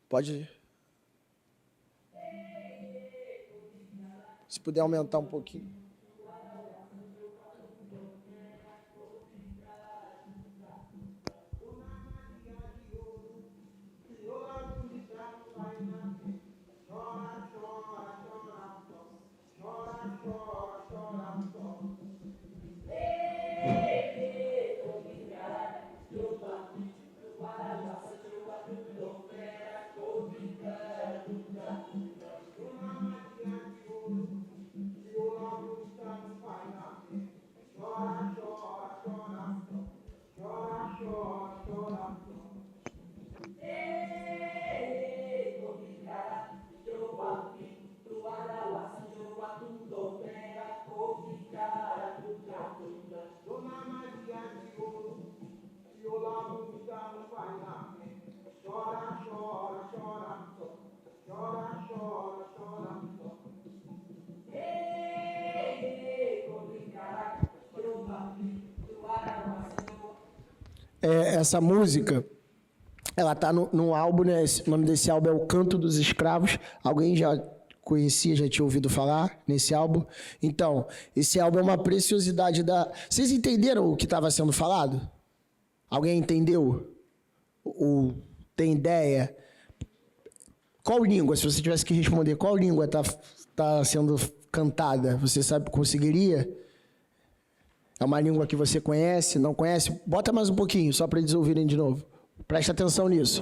Pode... Se puder aumentar um pouquinho. Essa música, ela tá no álbum, né? O nome desse álbum é O Canto dos Escravos. Alguém já conhecia, já tinha ouvido falar nesse álbum? Então, esse álbum é uma preciosidade da... Vocês entenderam o que estava sendo falado? Alguém entendeu? Tem ideia? Qual língua, se você tivesse que responder, qual língua tá sendo cantada? Você sabe, conseguiria? É uma língua que você conhece, não conhece? Bota mais um pouquinho, só para eles ouvirem de novo. Presta atenção nisso.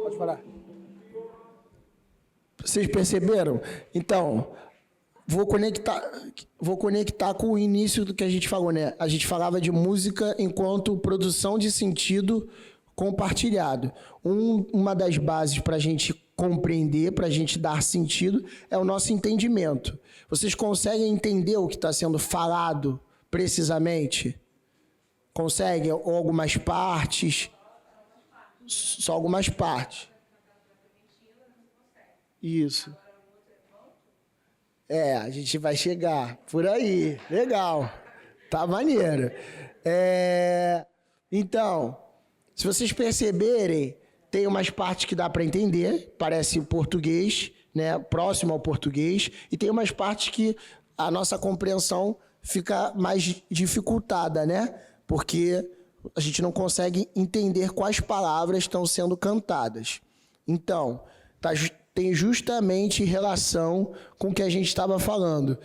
Pode parar. Vocês perceberam? Então, vou conectar com o início do que a gente falou, né? A gente falava de música enquanto produção de sentido compartilhado. Uma das bases para a gente compreender, para a gente dar sentido, é o nosso entendimento. Vocês conseguem entender o que está sendo falado precisamente? Conseguem? Ou algumas partes? Só algumas partes. Isso. A gente vai chegar por aí. Legal. Tá maneiro. Então, se vocês perceberem, tem umas partes que dá para entender, parece português, né, próximo ao português, e tem umas partes que a nossa compreensão fica mais dificultada, né? Porque a gente não consegue entender quais palavras estão sendo cantadas. Então, tem justamente relação com o que a gente estava falando.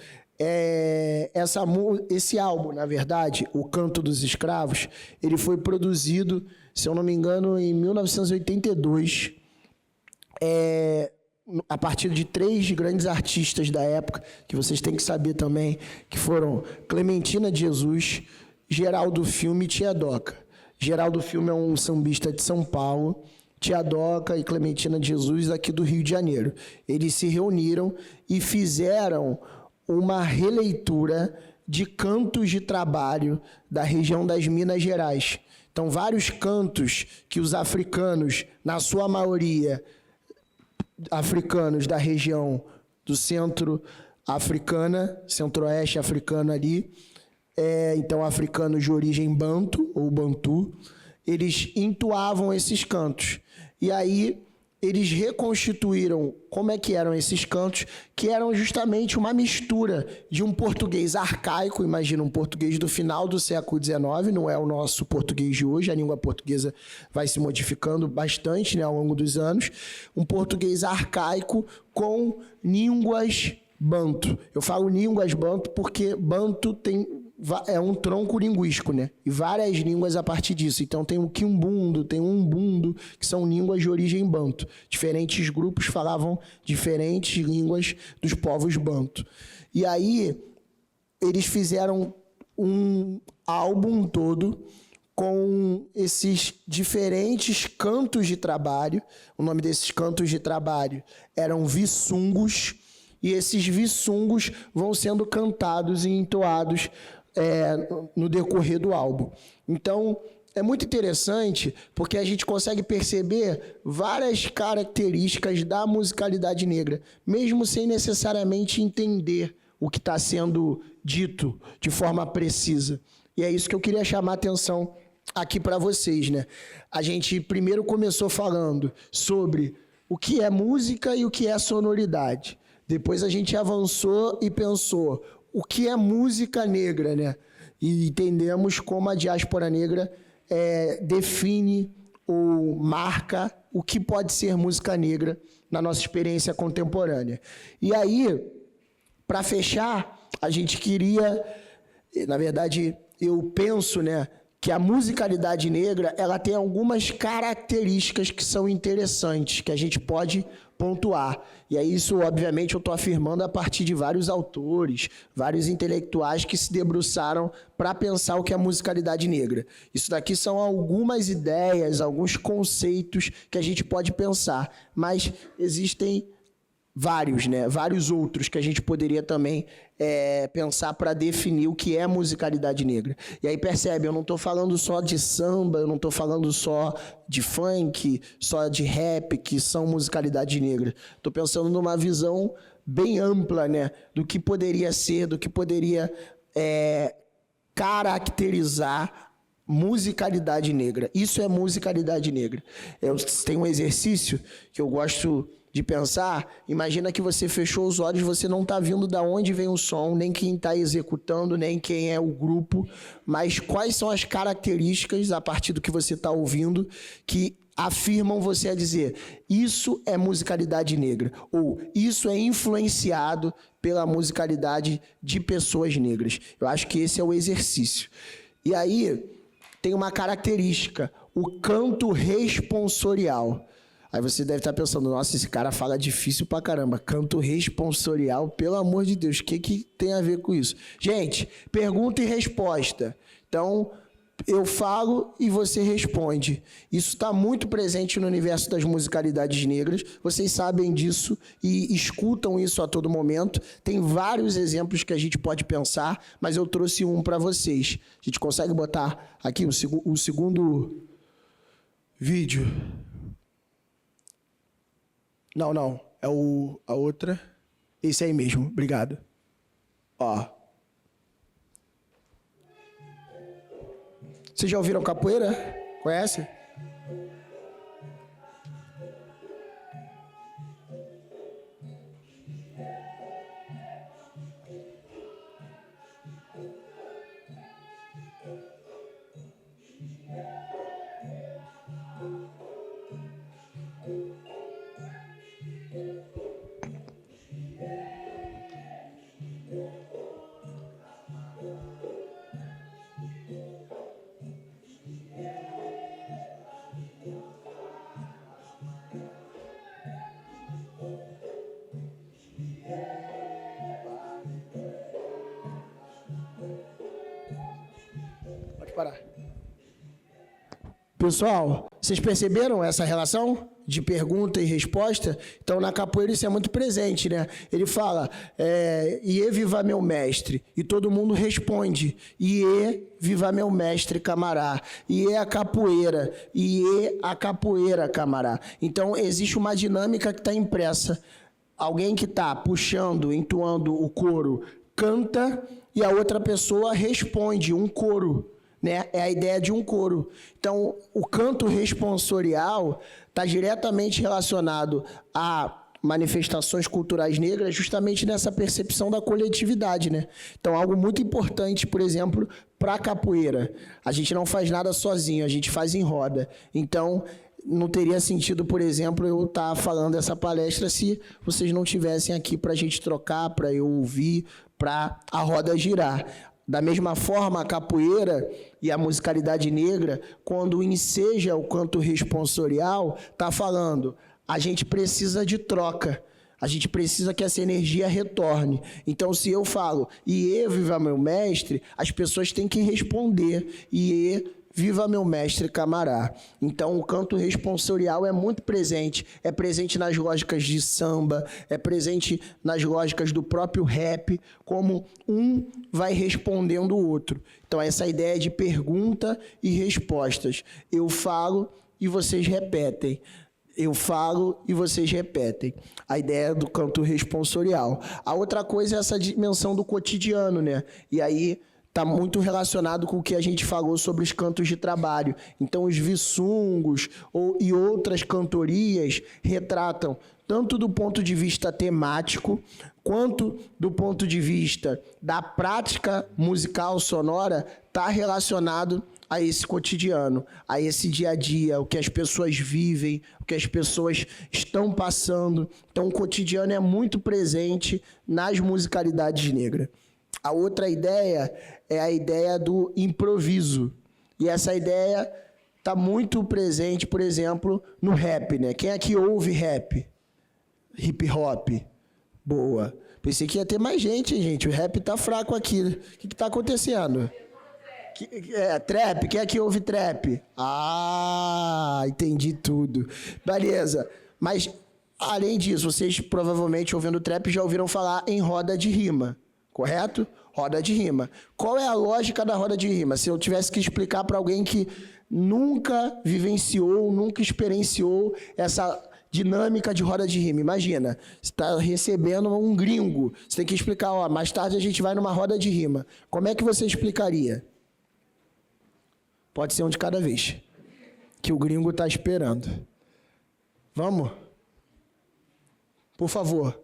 Esse álbum, na verdade, O Canto dos Escravos, ele foi produzido, se eu não me engano, em 1982, a partir de 3 grandes artistas da época, que vocês têm que saber também, que foram Clementina de Jesus, Geraldo Filme e Tia Doca. Geraldo Filme é um sambista de São Paulo, Tia Doca e Clementina de Jesus aqui do Rio de Janeiro. Eles se reuniram e fizeram uma releitura de cantos de trabalho da região das Minas Gerais. Então, vários cantos que os africanos, na sua maioria, africanos da região do centro-oeste africano ali, então africanos de origem banto ou bantu, eles entoavam esses cantos. E aí eles reconstituíram como é que eram esses cantos, que eram justamente uma mistura de um português arcaico, imagina um português do final do século XIX, não é o nosso português de hoje, a língua portuguesa vai se modificando bastante, né, ao longo dos anos, um português arcaico com línguas banto. Eu falo línguas banto porque banto é um tronco linguístico, né? E várias línguas a partir disso. Então tem o quimbundo, tem o umbundo, que são línguas de origem banto. Diferentes grupos falavam diferentes línguas dos povos banto. E aí eles fizeram um álbum todo com esses diferentes cantos de trabalho. O nome desses cantos de trabalho eram vissungos. E esses vissungos vão sendo cantados e entoados no decorrer do álbum. Então, é muito interessante porque a gente consegue perceber várias características da musicalidade negra, mesmo sem necessariamente entender o que está sendo dito de forma precisa. E é isso que eu queria chamar a atenção aqui para vocês, né? A gente primeiro começou falando sobre o que é música e o que é sonoridade. Depois a gente avançou e pensou o que é música negra, né? E entendemos como a diáspora negra define ou marca o que pode ser música negra na nossa experiência contemporânea. E aí, para fechar, a gente queria, na verdade, eu penso, né, que a musicalidade negra, ela tem algumas características que são interessantes, que a gente pode pontuar. E aí isso, obviamente, eu estou afirmando a partir de vários autores, vários intelectuais que se debruçaram para pensar o que é musicalidade negra. Isso daqui são algumas ideias, alguns conceitos que a gente pode pensar, mas existem vários, né? Vários outros que a gente poderia também pensar para definir o que é musicalidade negra. E aí percebe, eu não estou falando só de samba, eu não estou falando só de funk, só de rap, que são musicalidade negra. Estou pensando numa visão bem ampla, né? Do que poderia ser, do que poderia caracterizar musicalidade negra. Isso é musicalidade negra. Tem um exercício que eu gosto de pensar. Imagina que você fechou os olhos, você não está vendo de onde vem o som, nem quem está executando, nem quem é o grupo, mas quais são as características, a partir do que você está ouvindo, que afirmam você a dizer, isso é musicalidade negra, ou isso é influenciado pela musicalidade de pessoas negras. Eu acho que esse é o exercício. E aí, tem uma característica, o canto responsorial. Aí você deve estar pensando, nossa, esse cara fala difícil pra caramba. Canto responsorial, pelo amor de Deus, o que tem a ver com isso? Gente, pergunta e resposta. Então, eu falo e você responde. Isso está muito presente no universo das musicalidades negras. Vocês sabem disso e escutam isso a todo momento. Tem vários exemplos que a gente pode pensar, mas eu trouxe um para vocês. A gente consegue botar aqui o segundo vídeo. Não. É a outra. Esse aí mesmo. Obrigado. Ó. Vocês já ouviram capoeira? Conhece? Pode parar. Pessoal, vocês perceberam essa relação de pergunta e resposta? Então, na capoeira isso é muito presente, né? Ele fala, Iê, viva meu mestre. E todo mundo responde, Iê, viva meu mestre, camará. Iê, a capoeira. Iê, a capoeira, camará. Então, existe uma dinâmica que está impressa. Alguém que está puxando, entoando o coro, canta, e a outra pessoa responde, um coro. Né? É a ideia de um coro. Então, o canto responsorial está diretamente relacionado a manifestações culturais negras justamente nessa percepção da coletividade, né? Então, algo muito importante, por exemplo, para a capoeira. A gente não faz nada sozinho, a gente faz em roda. Então, não teria sentido, por exemplo, eu estar falando essa palestra se vocês não estivessem aqui para a gente trocar, para eu ouvir, para a roda girar. Da mesma forma, a capoeira e a musicalidade negra, quando enseja o canto responsorial, está falando, a gente precisa de troca, a gente precisa que essa energia retorne. Então, se eu falo, Iê, viva meu mestre, as pessoas têm que responder, Iê, viva meu mestre camará. Então, o canto responsorial é muito presente. É presente nas lógicas de samba, é presente nas lógicas do próprio rap, como um vai respondendo o outro. Então, essa ideia de pergunta e respostas. Eu falo e vocês repetem. Eu falo e vocês repetem. A ideia do canto responsorial. A outra coisa é essa dimensão do cotidiano, né? E aí está muito relacionado com o que a gente falou sobre os cantos de trabalho. Então, os viçungos e outras cantorias retratam tanto do ponto de vista temático, quanto do ponto de vista da prática musical sonora, está relacionado a esse cotidiano, a esse dia a dia, o que as pessoas vivem, o que as pessoas estão passando. Então, o cotidiano é muito presente nas musicalidades negras. A outra ideia é a ideia do improviso. E essa ideia está muito presente, por exemplo, no rap, né? Quem aqui ouve rap? Hip hop? Boa. Pensei que ia ter mais gente, hein, gente? O rap tá fraco aqui. O que tá acontecendo? Trap? Quem aqui ouve trap? Ah, entendi tudo. Beleza. Mas, além disso, vocês provavelmente ouvindo trap já ouviram falar em roda de rima, correto? Roda de rima. Qual é a lógica da roda de rima? Se eu tivesse que explicar para alguém que nunca vivenciou, nunca experienciou essa dinâmica de roda de rima. Imagina, você está recebendo um gringo, você tem que explicar, ó, mais tarde a gente vai numa roda de rima. Como é que você explicaria? Pode ser um de cada vez, que o gringo está esperando. Vamos? Por favor.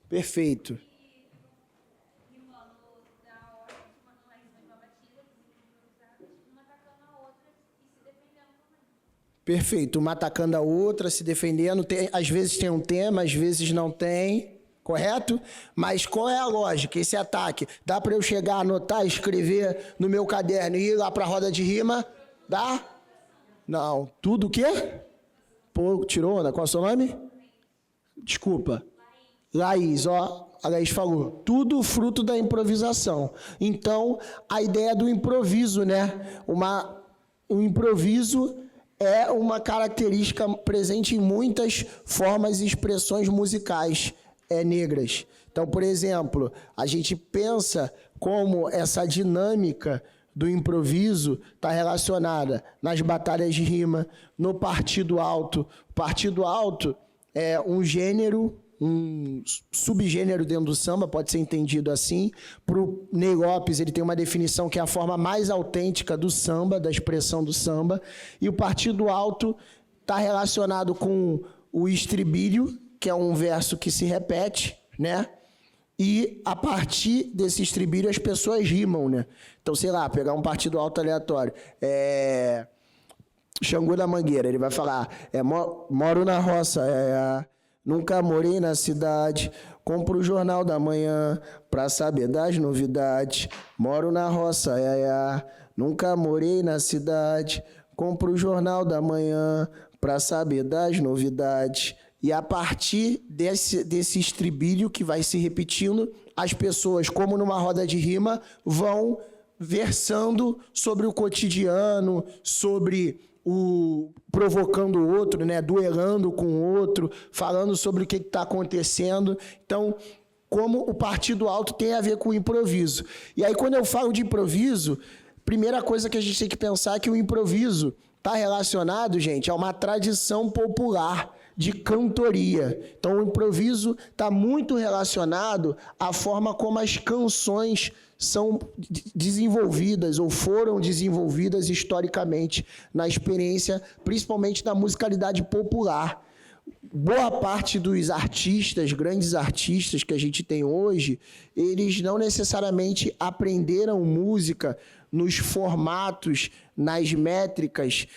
Perfeito. Perfeito, uma atacando a outra, se defendendo. Às vezes tem um tema, às vezes não tem, correto? Mas qual é a lógica, esse ataque? Dá para eu chegar, anotar, escrever no meu caderno e ir lá para a roda de rima? Dá? Não. Tudo o quê? Pô, tirou, Ana? Qual é o seu nome? Desculpa. Laís, ó. A Laís falou. Tudo fruto da improvisação. Então, a ideia do improviso, né? O improviso é uma característica presente em muitas formas e expressões musicais negras. Então, por exemplo, a gente pensa como essa dinâmica do improviso está relacionada nas batalhas de rima, no partido alto. O partido alto é um gênero, um subgênero dentro do samba, pode ser entendido assim. Para o Ney Lopes, ele tem uma definição que é a forma mais autêntica do samba, da expressão do samba. E o partido alto está relacionado com o estribilho, que é um verso que se repete, né? E a partir desse estribilho as pessoas rimam, né? Então, sei lá, pegar um partido alto aleatório. Xangô da Mangueira, ele vai falar, moro na roça, nunca morei na cidade, compro o Jornal da Manhã pra saber das novidades. Moro na roça, nunca morei na cidade, compro o Jornal da Manhã pra saber das novidades. E a partir desse estribilho que vai se repetindo, as pessoas, como numa roda de rima, vão versando sobre o cotidiano, sobre provocando o outro, né? Duelando com o outro, falando sobre o que está acontecendo. Então, como o partido alto tem a ver com o improviso. E aí, quando eu falo de improviso, primeira coisa que a gente tem que pensar é que o improviso está relacionado, gente, a uma tradição popular de cantoria. Então, o improviso está muito relacionado à forma como as canções são desenvolvidas ou foram desenvolvidas historicamente na experiência, principalmente da musicalidade popular. Boa parte dos artistas, grandes artistas que a gente tem hoje, eles não necessariamente aprenderam música nos formatos, nas métricas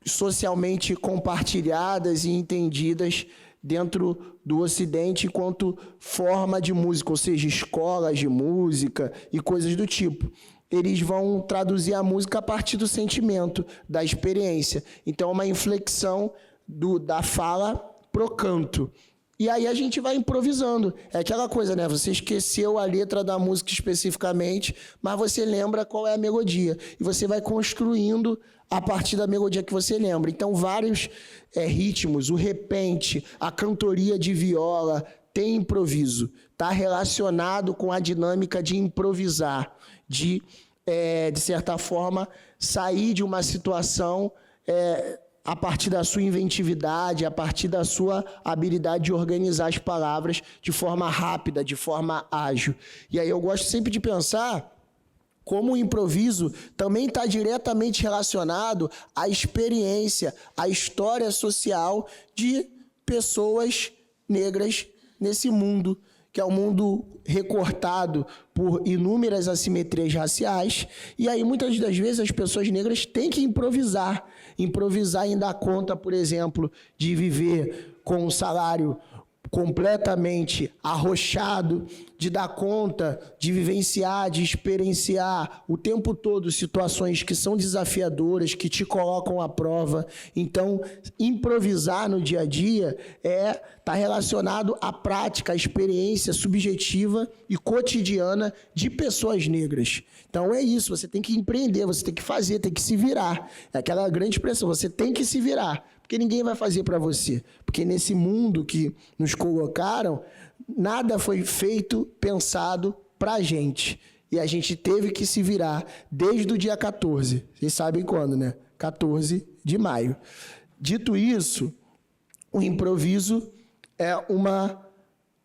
socialmente compartilhadas e entendidas dentro do Ocidente enquanto forma de música, ou seja, escolas de música e coisas do tipo. Eles vão traduzir a música a partir do sentimento, da experiência. Então, é uma inflexão da fala pro canto. E aí a gente vai improvisando. É aquela coisa, né? Você esqueceu a letra da música especificamente, mas você lembra qual é a melodia. E você vai construindo a partir da melodia que você lembra. Então, vários ritmos, o repente, a cantoria de viola, tem improviso. Está relacionado com a dinâmica de improvisar, de certa forma, sair de uma situação a partir da sua inventividade, a partir da sua habilidade de organizar as palavras de forma rápida, de forma ágil. E aí eu gosto sempre de pensar como o improviso também está diretamente relacionado à experiência, à história social de pessoas negras nesse mundo, que é um mundo recortado por inúmeras assimetrias raciais, e aí muitas das vezes as pessoas negras têm que improvisar em dar conta, por exemplo, de viver com um salário completamente arrochado, de dar conta, de vivenciar, de experienciar o tempo todo situações que são desafiadoras, que te colocam à prova. Então, improvisar no dia a dia está relacionado à prática, à experiência subjetiva e cotidiana de pessoas negras. Então, é isso, você tem que empreender, você tem que fazer, tem que se virar. É aquela grande expressão, você tem que se virar. Porque ninguém vai fazer para você. Porque nesse mundo que nos colocaram, nada foi feito, pensado para a gente. E a gente teve que se virar desde o dia 14. Vocês sabem quando, né? 14 de maio. Dito isso, o improviso é uma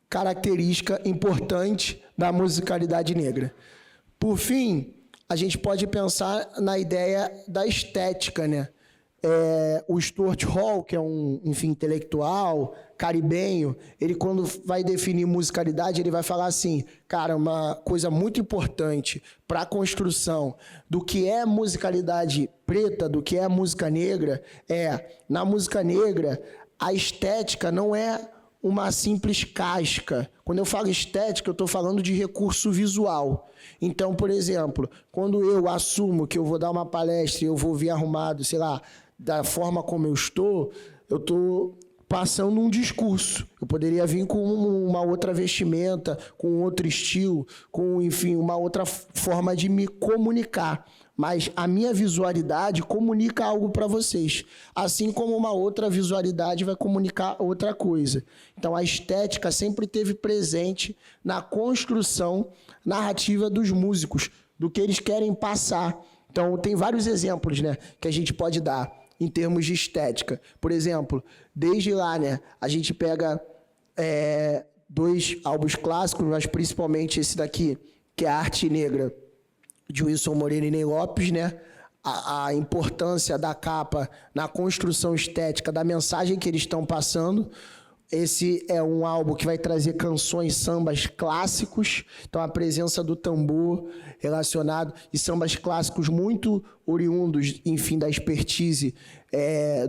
característica importante da musicalidade negra. Por fim, a gente pode pensar na ideia da estética, né? O Stuart Hall, que é um intelectual caribenho, ele quando vai definir musicalidade, ele vai falar assim, cara, uma coisa muito importante para a construção do que é musicalidade preta, do que é música negra, na música negra, a estética não é uma simples casca. Quando eu falo estética, eu estou falando de recurso visual. Então, por exemplo, quando eu assumo que eu vou dar uma palestra e eu vou vir arrumado, sei lá, da forma como eu estou passando um discurso. Eu poderia vir com uma outra vestimenta, com outro estilo, com, enfim, uma outra forma de me comunicar. Mas a minha visualidade comunica algo para vocês, assim como uma outra visualidade vai comunicar outra coisa. Então, a estética sempre esteve presente na construção narrativa dos músicos, do que eles querem passar. Então, tem vários exemplos, né, que a gente pode dar em termos de estética. Por exemplo, desde lá, né, a gente pega 2 álbuns clássicos, mas principalmente esse daqui, que é a Arte Negra, de Wilson Moreira e Ney Lopes, né? A importância da capa na construção estética da mensagem que eles estão passando. Esse é um álbum que vai trazer canções, sambas clássicos, então a presença do tambor relacionado, e sambas clássicos muito oriundos, enfim, da expertise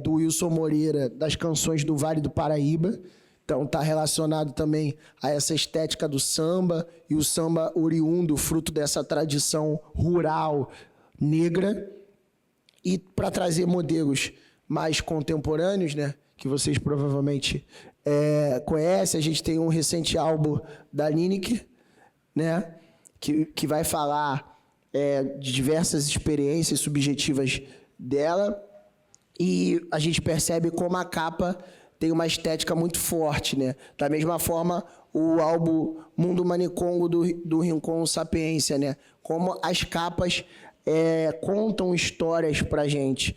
do Wilson Moreira, das canções do Vale do Paraíba. Então está relacionado também a essa estética do samba, e o samba oriundo, fruto dessa tradição rural negra. E para trazer modelos mais contemporâneos, né, que vocês provavelmente conhecem, a gente tem um recente álbum da Lineker, né, que vai falar de diversas experiências subjetivas dela, e a gente percebe como a capa tem uma estética muito forte, né? Da mesma forma, o álbum Mundo Manicongo do Rincon Sapiência, né? Como as capas contam histórias pra gente,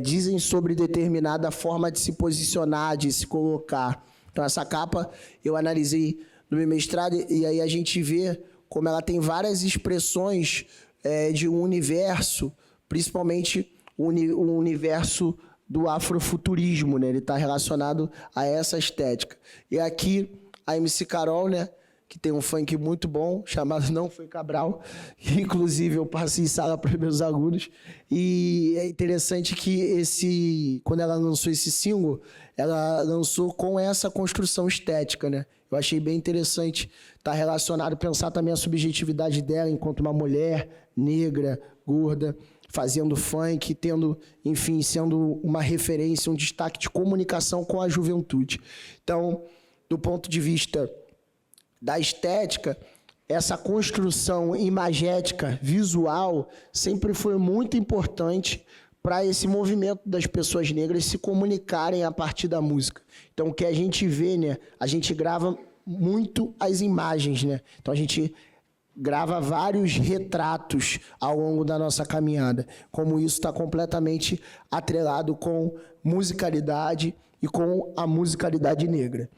dizem sobre determinada forma de se posicionar, de se colocar. Então, essa capa eu analisei no meu mestrado, e aí a gente vê como ela tem várias expressões de um universo, principalmente o universo do afrofuturismo, né? Ele está relacionado a essa estética. E aqui a MC Carol, né, que tem um funk muito bom, chamado Não Foi Cabral, que inclusive eu passo em sala para meus alunos, e é interessante que quando ela lançou esse single, ela lançou com essa construção estética, né? Eu achei bem interessante estar relacionado, pensar também a subjetividade dela enquanto uma mulher negra, gorda, fazendo funk, tendo, enfim, sendo uma referência, um destaque de comunicação com a juventude. Então, do ponto de vista da estética, essa construção imagética, visual, sempre foi muito importante para esse movimento das pessoas negras se comunicarem a partir da música. Então, o que a gente vê, né, a gente grava muito as imagens, né? Então, a gente grava vários retratos ao longo da nossa caminhada, como isso está completamente atrelado com musicalidade e com a musicalidade negra.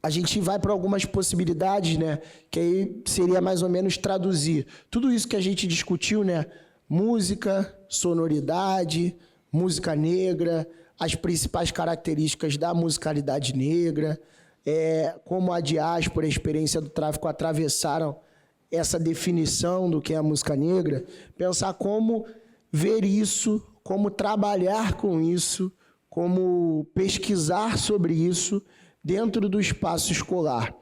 A gente vai para algumas possibilidades, né, que aí seria mais ou menos traduzir tudo isso que a gente discutiu, né, música, sonoridade, música negra, as principais características da musicalidade negra, como a diáspora e a experiência do tráfico atravessaram essa definição do que é a música negra, pensar como ver isso, como trabalhar com isso, como pesquisar sobre isso dentro do espaço escolar.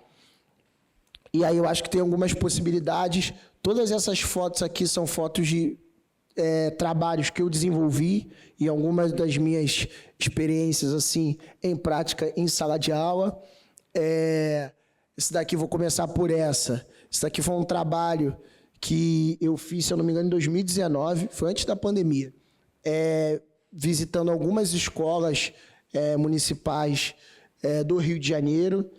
E aí eu acho que tem algumas possibilidades. Todas essas fotos aqui são fotos de trabalhos que eu desenvolvi e algumas das minhas experiências assim em prática em sala de aula. Esse daqui, vou começar por essa. Esse daqui foi um trabalho que eu fiz, se eu não me engano, em 2019, foi antes da pandemia, visitando algumas escolas municipais do Rio de Janeiro.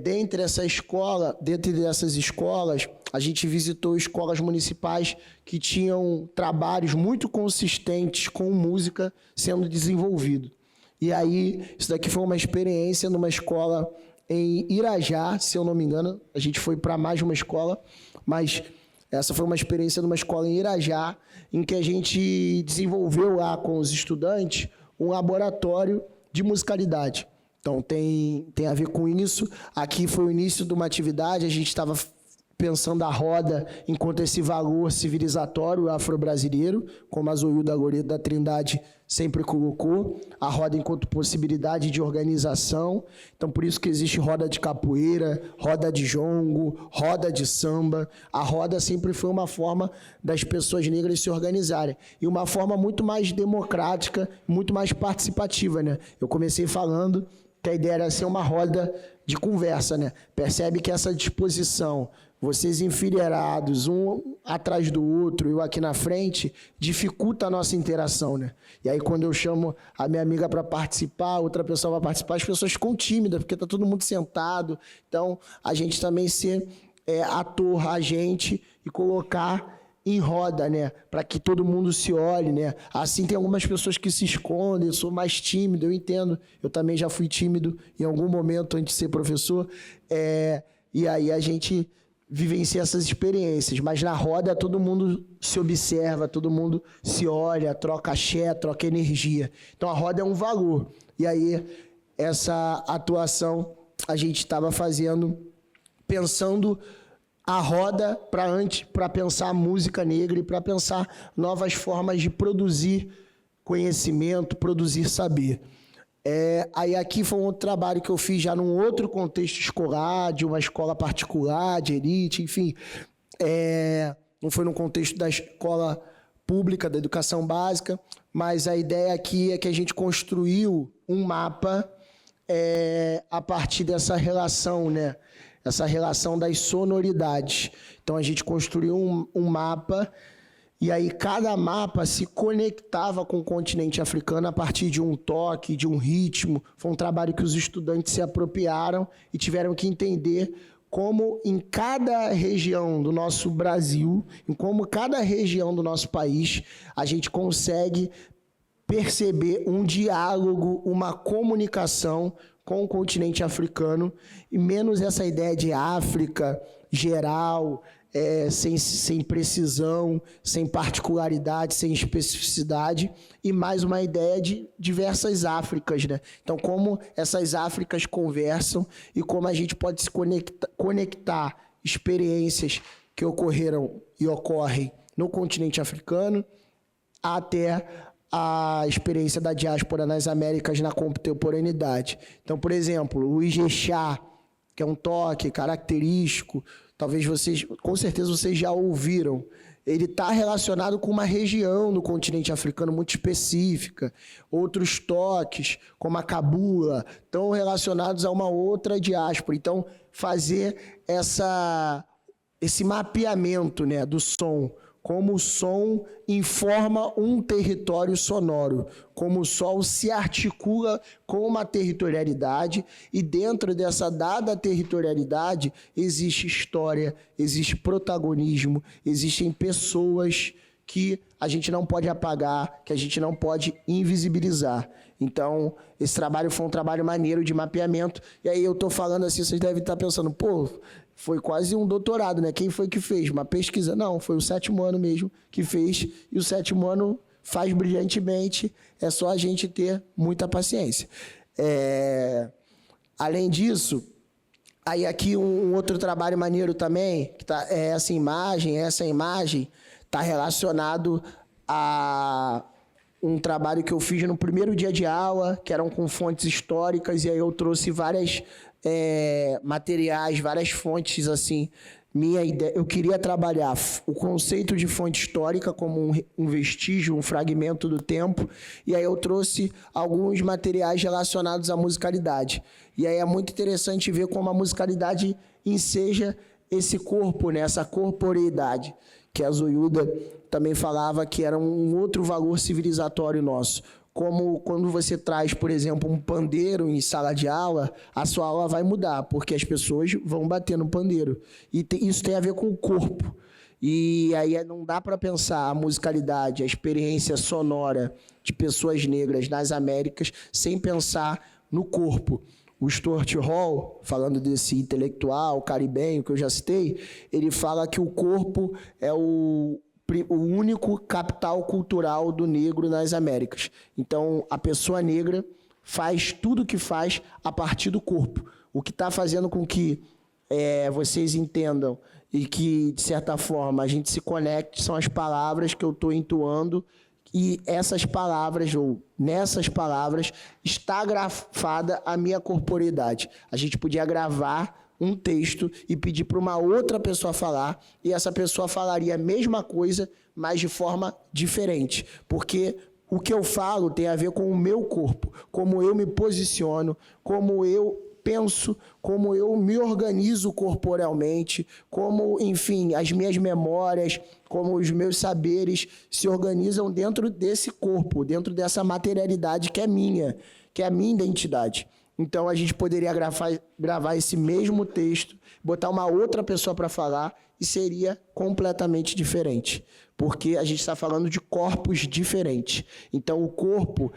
Dentre dessas escolas, a gente visitou escolas municipais que tinham trabalhos muito consistentes com música sendo desenvolvido. E aí, isso daqui foi uma experiência numa escola em Irajá, se eu não me engano. A gente foi para mais de uma escola, mas essa foi uma experiência numa escola em Irajá, em que a gente desenvolveu lá com os estudantes um laboratório de musicalidade. Então, tem a ver com isso. Aqui foi o início de uma atividade, a gente estava pensando a roda enquanto esse valor civilizatório afro-brasileiro, como a Zoilda Loreto da Trindade sempre colocou, a roda enquanto possibilidade de organização. Então, por isso que existe roda de capoeira, roda de jongo, roda de samba. A roda sempre foi uma forma das pessoas negras se organizarem. E uma forma muito mais democrática, muito mais participativa, né? Eu comecei falando que a ideia era ser uma roda de conversa, né? Percebe que essa disposição, vocês enfileirados, um atrás do outro e eu aqui na frente, dificulta a nossa interação, né? E aí, quando eu chamo a minha amiga para participar, outra pessoa vai participar, as pessoas ficam tímidas, porque está todo mundo sentado. Então, a gente também ser ator, agente e colocar em roda, né? Para que todo mundo se olhe, né? Assim, tem algumas pessoas que se escondem, eu sou mais tímido, eu entendo. Eu também já fui tímido em algum momento antes de ser professor. E aí a gente vivencia essas experiências, mas na roda todo mundo se observa, todo mundo se olha, troca axé, troca energia. Então a roda é um valor. E aí essa atuação a gente estava fazendo, pensando a roda para pensar a música negra e para pensar novas formas de produzir conhecimento, produzir saber. Aí aqui foi um outro trabalho que eu fiz já num outro contexto escolar, de uma escola particular, de elite, enfim. Não foi no contexto da escola pública, da educação básica, mas a ideia aqui é que a gente construiu um mapa a partir dessa relação, né? Essa relação das sonoridades. Então, a gente construiu um mapa, e aí cada mapa se conectava com o continente africano a partir de um toque, de um ritmo. Foi um trabalho que os estudantes se apropriaram e tiveram que entender como em cada região do nosso Brasil, em como cada região do nosso país, a gente consegue perceber um diálogo, uma comunicação com o continente africano, e menos essa ideia de África geral, sem precisão, sem particularidade, sem especificidade, e mais uma ideia de diversas Áfricas, né? Então, como essas Áfricas conversam e como a gente pode se conectar experiências que ocorreram e ocorrem no continente africano até a experiência da diáspora nas Américas na contemporaneidade. Então, por exemplo, o Ijexá, que é um toque característico, talvez vocês, com certeza vocês já ouviram, ele está relacionado com uma região do continente africano muito específica. Outros toques, como a cabula, estão relacionados a uma outra diáspora. Então, fazer esse mapeamento, né, do som como o som informa um território sonoro, como o som se articula com uma territorialidade e dentro dessa dada territorialidade existe história, existe protagonismo, existem pessoas que a gente não pode apagar, que a gente não pode invisibilizar. Então, esse trabalho foi um trabalho maneiro de mapeamento, e aí eu estou falando assim, vocês devem estar pensando, pô, foi quase um doutorado, né? Quem foi que fez? Uma pesquisa? Não, foi o 7º ano mesmo que fez, e o 7º ano faz brilhantemente, é só a gente ter muita paciência. Além disso, aí aqui um outro trabalho maneiro também, que tá, essa imagem está relacionado a um trabalho que eu fiz no primeiro dia de aula, que eram com fontes históricas, e aí eu trouxe várias materiais, várias fontes, assim. Minha ideia, eu queria trabalhar o conceito de fonte histórica como um vestígio, um fragmento do tempo, e aí eu trouxe alguns materiais relacionados à musicalidade. E aí é muito interessante ver como a musicalidade enseja esse corpo, né, essa corporeidade, que a Zoiuda também falava que era um outro valor civilizatório nosso. Como quando você traz, por exemplo, um pandeiro em sala de aula, a sua aula vai mudar, porque as pessoas vão bater no pandeiro. E isso tem a ver com o corpo. E aí não dá para pensar a musicalidade, a experiência sonora de pessoas negras nas Américas sem pensar no corpo. O Stuart Hall, falando desse intelectual caribenho que eu já citei, ele fala que o corpo é o único capital cultural do negro nas Américas. Então, a pessoa negra faz tudo o que faz a partir do corpo. O que está fazendo com que vocês entendam e que, de certa forma, a gente se conecte são as palavras que eu estou entoando, e essas palavras, ou nessas palavras, está grafada a minha corporeidade. A gente podia gravar um texto e pedir para uma outra pessoa falar, e essa pessoa falaria a mesma coisa, mas de forma diferente, porque o que eu falo tem a ver com o meu corpo, como eu me posiciono, como eu penso, como eu me organizo corporalmente, como, enfim, as minhas memórias, como os meus saberes se organizam dentro desse corpo, dentro dessa materialidade que é a minha identidade. Então, a gente poderia gravar esse mesmo texto, botar uma outra pessoa para falar e seria completamente diferente, porque a gente está falando de corpos diferentes. Então, o corpo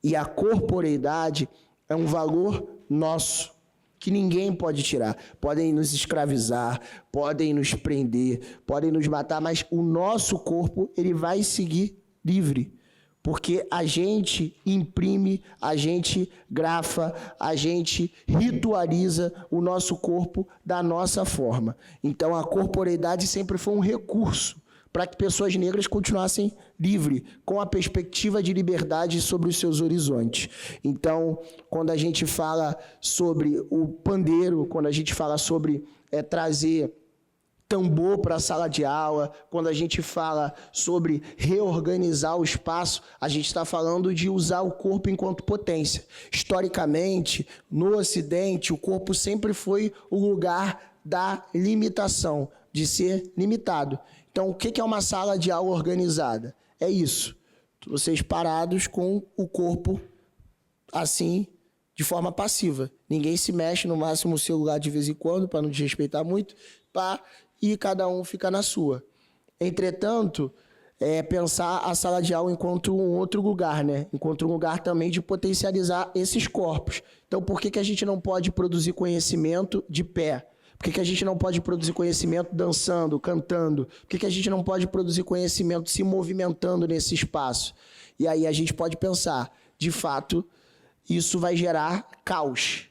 e a corporeidade é um valor nosso, que ninguém pode tirar. Podem nos escravizar, podem nos prender, podem nos matar, mas o nosso corpo ele vai seguir livre. Porque a gente imprime, a gente grafa, a gente ritualiza o nosso corpo da nossa forma. Então, a corporeidade sempre foi um recurso para que pessoas negras continuassem livres, com a perspectiva de liberdade sobre os seus horizontes. Então, quando a gente fala sobre o pandeiro, quando a gente fala sobre trazer tambor para a sala de aula, quando a gente fala sobre reorganizar o espaço, a gente está falando de usar o corpo enquanto potência. Historicamente, no Ocidente, o corpo sempre foi o lugar da limitação, de ser limitado. Então, o que é uma sala de aula organizada? É isso. Vocês parados com o corpo assim, de forma passiva. Ninguém se mexe, no máximo o celular de vez em quando, para não desrespeitar muito, e cada um fica na sua. Entretanto, pensar a sala de aula enquanto um outro lugar, né? Enquanto um lugar também de potencializar esses corpos. Então, por que a gente não pode produzir conhecimento de pé? Por que a gente não pode produzir conhecimento dançando, cantando? Por que a gente não pode produzir conhecimento se movimentando nesse espaço? E aí a gente pode pensar, de fato, isso vai gerar caos,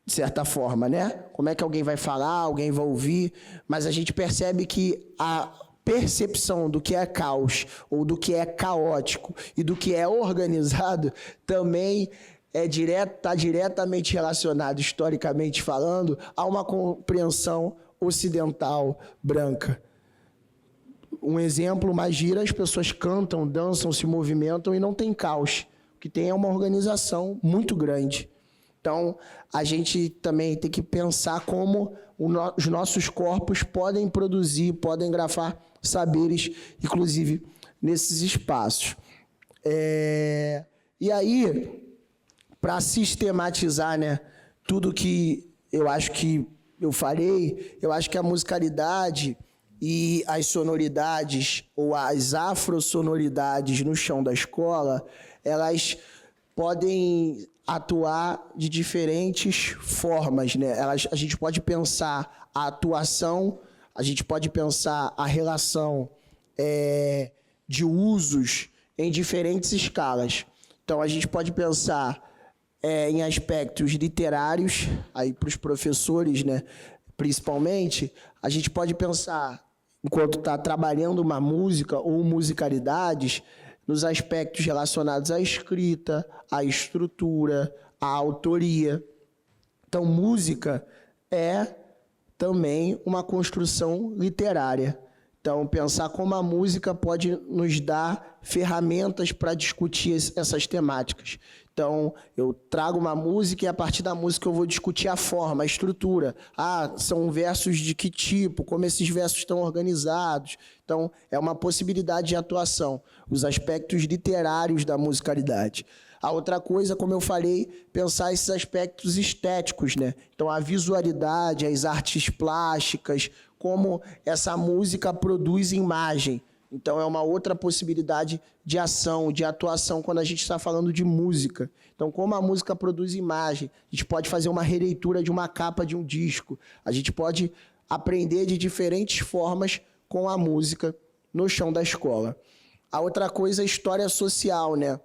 de certa forma, né? Como é que alguém vai falar, alguém vai ouvir? Mas a gente percebe que a percepção do que é caos, ou do que é caótico, e do que é organizado, também está diretamente relacionado, historicamente falando, a uma compreensão ocidental branca. Um exemplo mais gira, as pessoas cantam, dançam, se movimentam e não tem caos. O que tem é uma organização muito grande. Então, a gente também tem que pensar como os nossos corpos podem produzir, podem grafar saberes, inclusive, nesses espaços. E aí, para sistematizar, né, tudo que eu acho que eu falei, eu acho que a musicalidade e as sonoridades, ou as afrossonoridades no chão da escola, elas podem atuar de diferentes formas, né? A gente pode pensar a atuação, a gente pode pensar a relação de usos em diferentes escalas. Então, a gente pode pensar em aspectos literários, aí para os professores, né, principalmente, a gente pode pensar, enquanto está trabalhando uma música ou musicalidades, nos aspectos relacionados à escrita, à estrutura, à autoria. Então, música é também uma construção literária. Então, pensar como a música pode nos dar ferramentas para discutir essas temáticas. Então, eu trago uma música e, a partir da música, eu vou discutir a forma, a estrutura. São versos de que tipo? Como esses versos estão organizados? Então, é uma possibilidade de atuação. Os aspectos literários da musicalidade. A outra coisa, como eu falei, pensar esses aspectos estéticos, né? Então, a visualidade, as artes plásticas, como essa música produz imagem. Então, é uma outra possibilidade de ação, de atuação, quando a gente está falando de música. Então, como a música produz imagem, a gente pode fazer uma releitura de uma capa de um disco. A gente pode aprender de diferentes formas com a música no chão da escola. A outra coisa é a história social, né?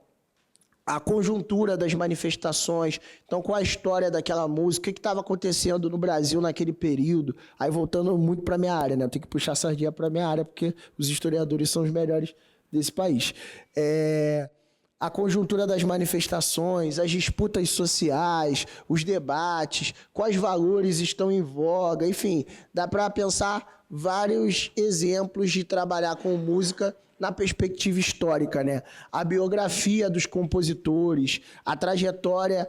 A conjuntura das manifestações, então qual a história daquela música, o que estava acontecendo no Brasil naquele período, aí voltando muito para a minha área, né? Eu tenho que puxar a sardinha para a minha área, porque os historiadores são os melhores desse país. A conjuntura das manifestações, as disputas sociais, os debates, quais valores estão em voga, enfim, dá para pensar vários exemplos de trabalhar com música na perspectiva histórica, né? A biografia dos compositores, a trajetória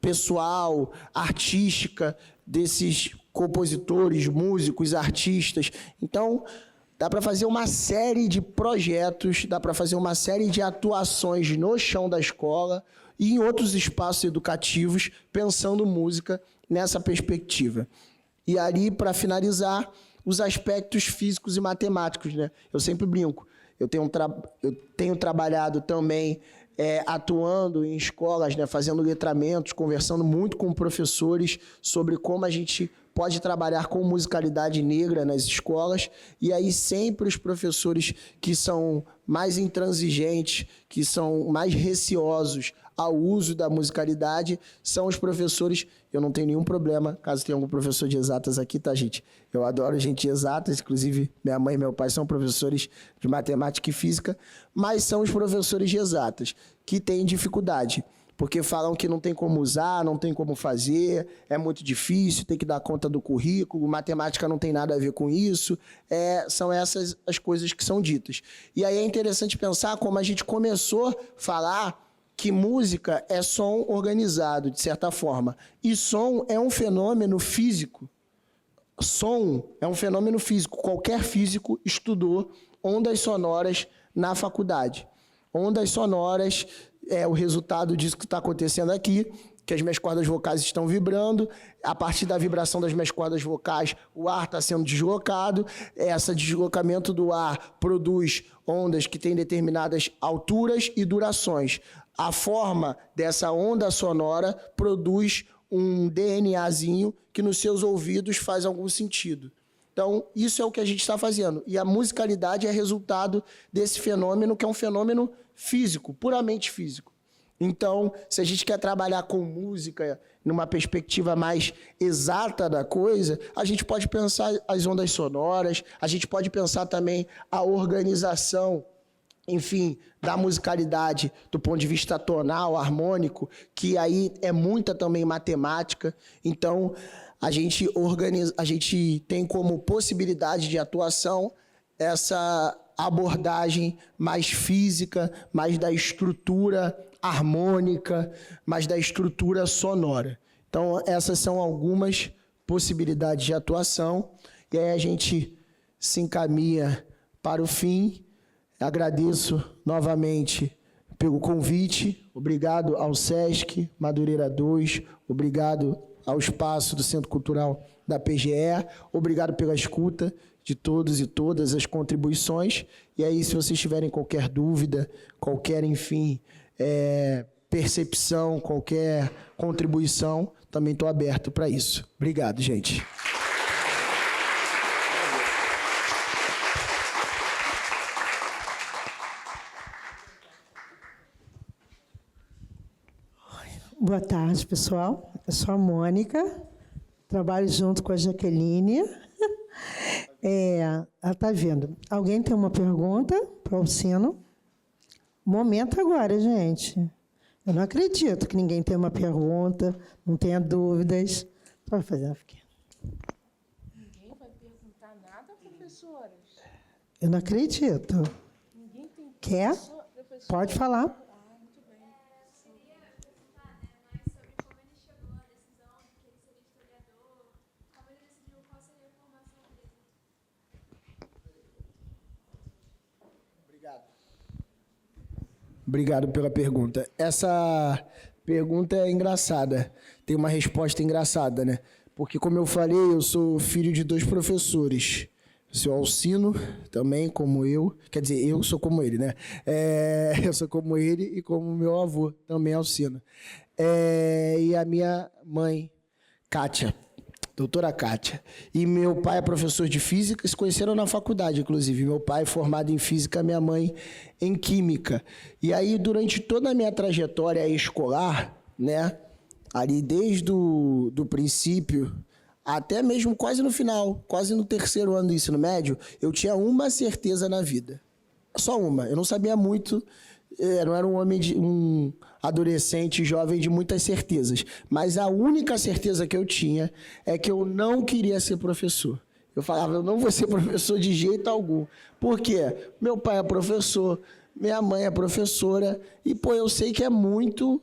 pessoal, artística desses compositores, músicos, artistas. Então, dá para fazer uma série de projetos, dá para fazer uma série de atuações no chão da escola e em outros espaços educativos, pensando música nessa perspectiva. E ali, para finalizar, os aspectos físicos e matemáticos, né? Eu sempre brinco. Eu tenho trabalhado também atuando em escolas, né? Fazendo letramentos, conversando muito com professores sobre como a gente pode trabalhar com musicalidade negra nas escolas. E aí sempre os professores que são mais intransigentes, que são mais receosos ao uso da musicalidade, são os professores. Eu não tenho nenhum problema, caso tenha algum professor de exatas aqui, tá, gente? Eu adoro gente de exatas, inclusive minha mãe e meu pai são professores de matemática e física, mas são os professores de exatas que têm dificuldade, porque falam que não tem como usar, não tem como fazer, é muito difícil, tem que dar conta do currículo, matemática não tem nada a ver com isso, são essas as coisas que são ditas. E aí é interessante pensar como a gente começou a falar que música é som organizado, de certa forma. E som é um fenômeno físico. Som é um fenômeno físico. Qualquer físico estudou ondas sonoras na faculdade. Ondas sonoras é o resultado disso que está acontecendo aqui, que as minhas cordas vocais estão vibrando, a partir da vibração das minhas cordas vocais, o ar está sendo deslocado, esse deslocamento do ar produz ondas que têm determinadas alturas e durações. A forma dessa onda sonora produz um DNAzinho que nos seus ouvidos faz algum sentido. Então, isso é o que a gente está fazendo. E a musicalidade é resultado desse fenômeno, que é um fenômeno físico, puramente físico. Então, se a gente quer trabalhar com música numa perspectiva mais exata da coisa, a gente pode pensar as ondas sonoras, a gente pode pensar também a organização, enfim, da musicalidade do ponto de vista tonal, harmônico, que aí é muita também matemática. Então, a gente tem como possibilidade de atuação essa abordagem mais física, mais da estrutura harmônica, mas da estrutura sonora. Então, essas são algumas possibilidades de atuação. E aí a gente se encaminha para o fim. Agradeço novamente pelo convite. Obrigado ao SESC Madureira 2. Obrigado ao espaço do Centro Cultural da PGE. Obrigado pela escuta de todos e todas as contribuições. E aí, se vocês tiverem qualquer dúvida, qualquer, enfim, percepção, qualquer contribuição, também estou aberto para isso. Obrigado, gente. Boa tarde, pessoal. Eu sou a Mônica, trabalho junto com a Jaqueline. Ela está vendo. Alguém tem uma pergunta para o Alcino? Momento agora, gente. Eu não acredito que ninguém tenha uma pergunta, não tenha dúvidas. Pode fazer, Ninguém vai perguntar nada, professoras? Eu não acredito. Ninguém tem Quer? professor? Pode falar. Muito bem. Queria perguntar, mais sobre como ele chegou à decisão de que ele seria historiador, como ele decidiu qual seria a formação dele. Obrigado pela pergunta. Essa pergunta é engraçada. Tem uma resposta engraçada, né? Porque, como eu falei, eu sou filho de 2 professores. O seu Alcino, também como eu. Quer dizer, eu sou como ele, né? Eu sou como ele e como meu avô, também Alcino. E a minha mãe, Kátia. Doutora Kátia. E meu pai é professor de física, se conheceram na faculdade, inclusive. Meu pai é formado em física, minha mãe em química. E aí, durante toda a minha trajetória escolar, né, ali desde do princípio, até mesmo quase no final, quase no 3º ano do ensino médio, eu tinha uma certeza na vida. Só uma. Eu não sabia muito, eu não era um adolescente jovem de muitas certezas. Mas a única certeza que eu tinha é que eu não queria ser professor. Eu falava, eu não vou ser professor de jeito algum. Por quê? Meu pai é professor, minha mãe é professora, e, pô, eu sei que é muito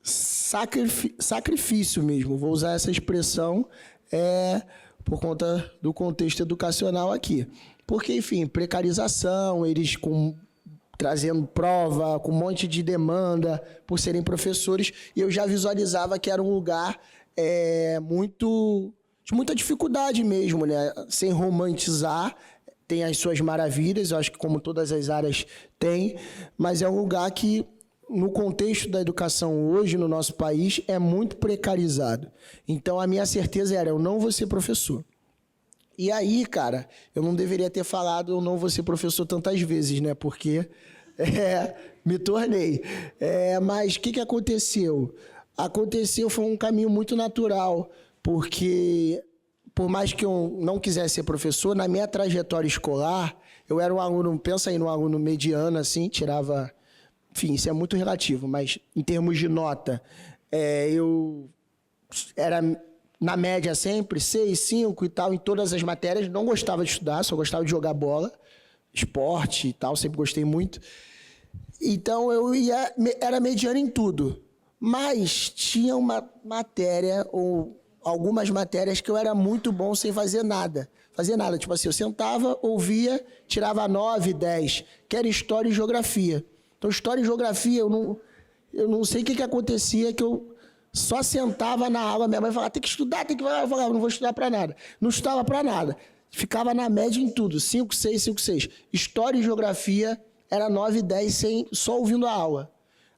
sacrifício mesmo. Vou usar essa expressão por conta do contexto educacional aqui. Porque, enfim, precarização, eles trazendo prova, com um monte de demanda, por serem professores, e eu já visualizava que era um lugar de muita dificuldade mesmo, né? Sem romantizar, tem as suas maravilhas, eu acho que como todas as áreas tem, mas é um lugar que, no contexto da educação hoje, no nosso país, é muito precarizado. Então, a minha certeza era, eu não vou ser professor. E aí, cara, eu não deveria ter falado eu não vou ser professor tantas vezes, né? Porque me tornei. Mas o que aconteceu? Foi um caminho muito natural, porque por mais que eu não quisesse ser professor, na minha trajetória escolar, eu era um aluno, pensa aí num aluno mediano, assim, tirava... Enfim, isso é muito relativo, mas em termos de nota, eu era... na média sempre, 6, 5 e tal, em todas as matérias. Não gostava de estudar, só gostava de jogar bola, esporte e tal, sempre gostei muito. Então, era mediano em tudo. Mas tinha uma matéria, ou algumas matérias, que eu era muito bom sem fazer nada. Tipo assim, eu sentava, ouvia, tirava 9, 10, que era história e geografia. Então, história e geografia, eu não sei o que acontecia, que eu... só sentava na aula, minha mãe falava, tem que estudar, tem que... Eu falava, não vou estudar para nada. Não estudava para nada. Ficava na média em tudo, 5, 6, 5, 6. História e geografia era 9, 10, só ouvindo a aula.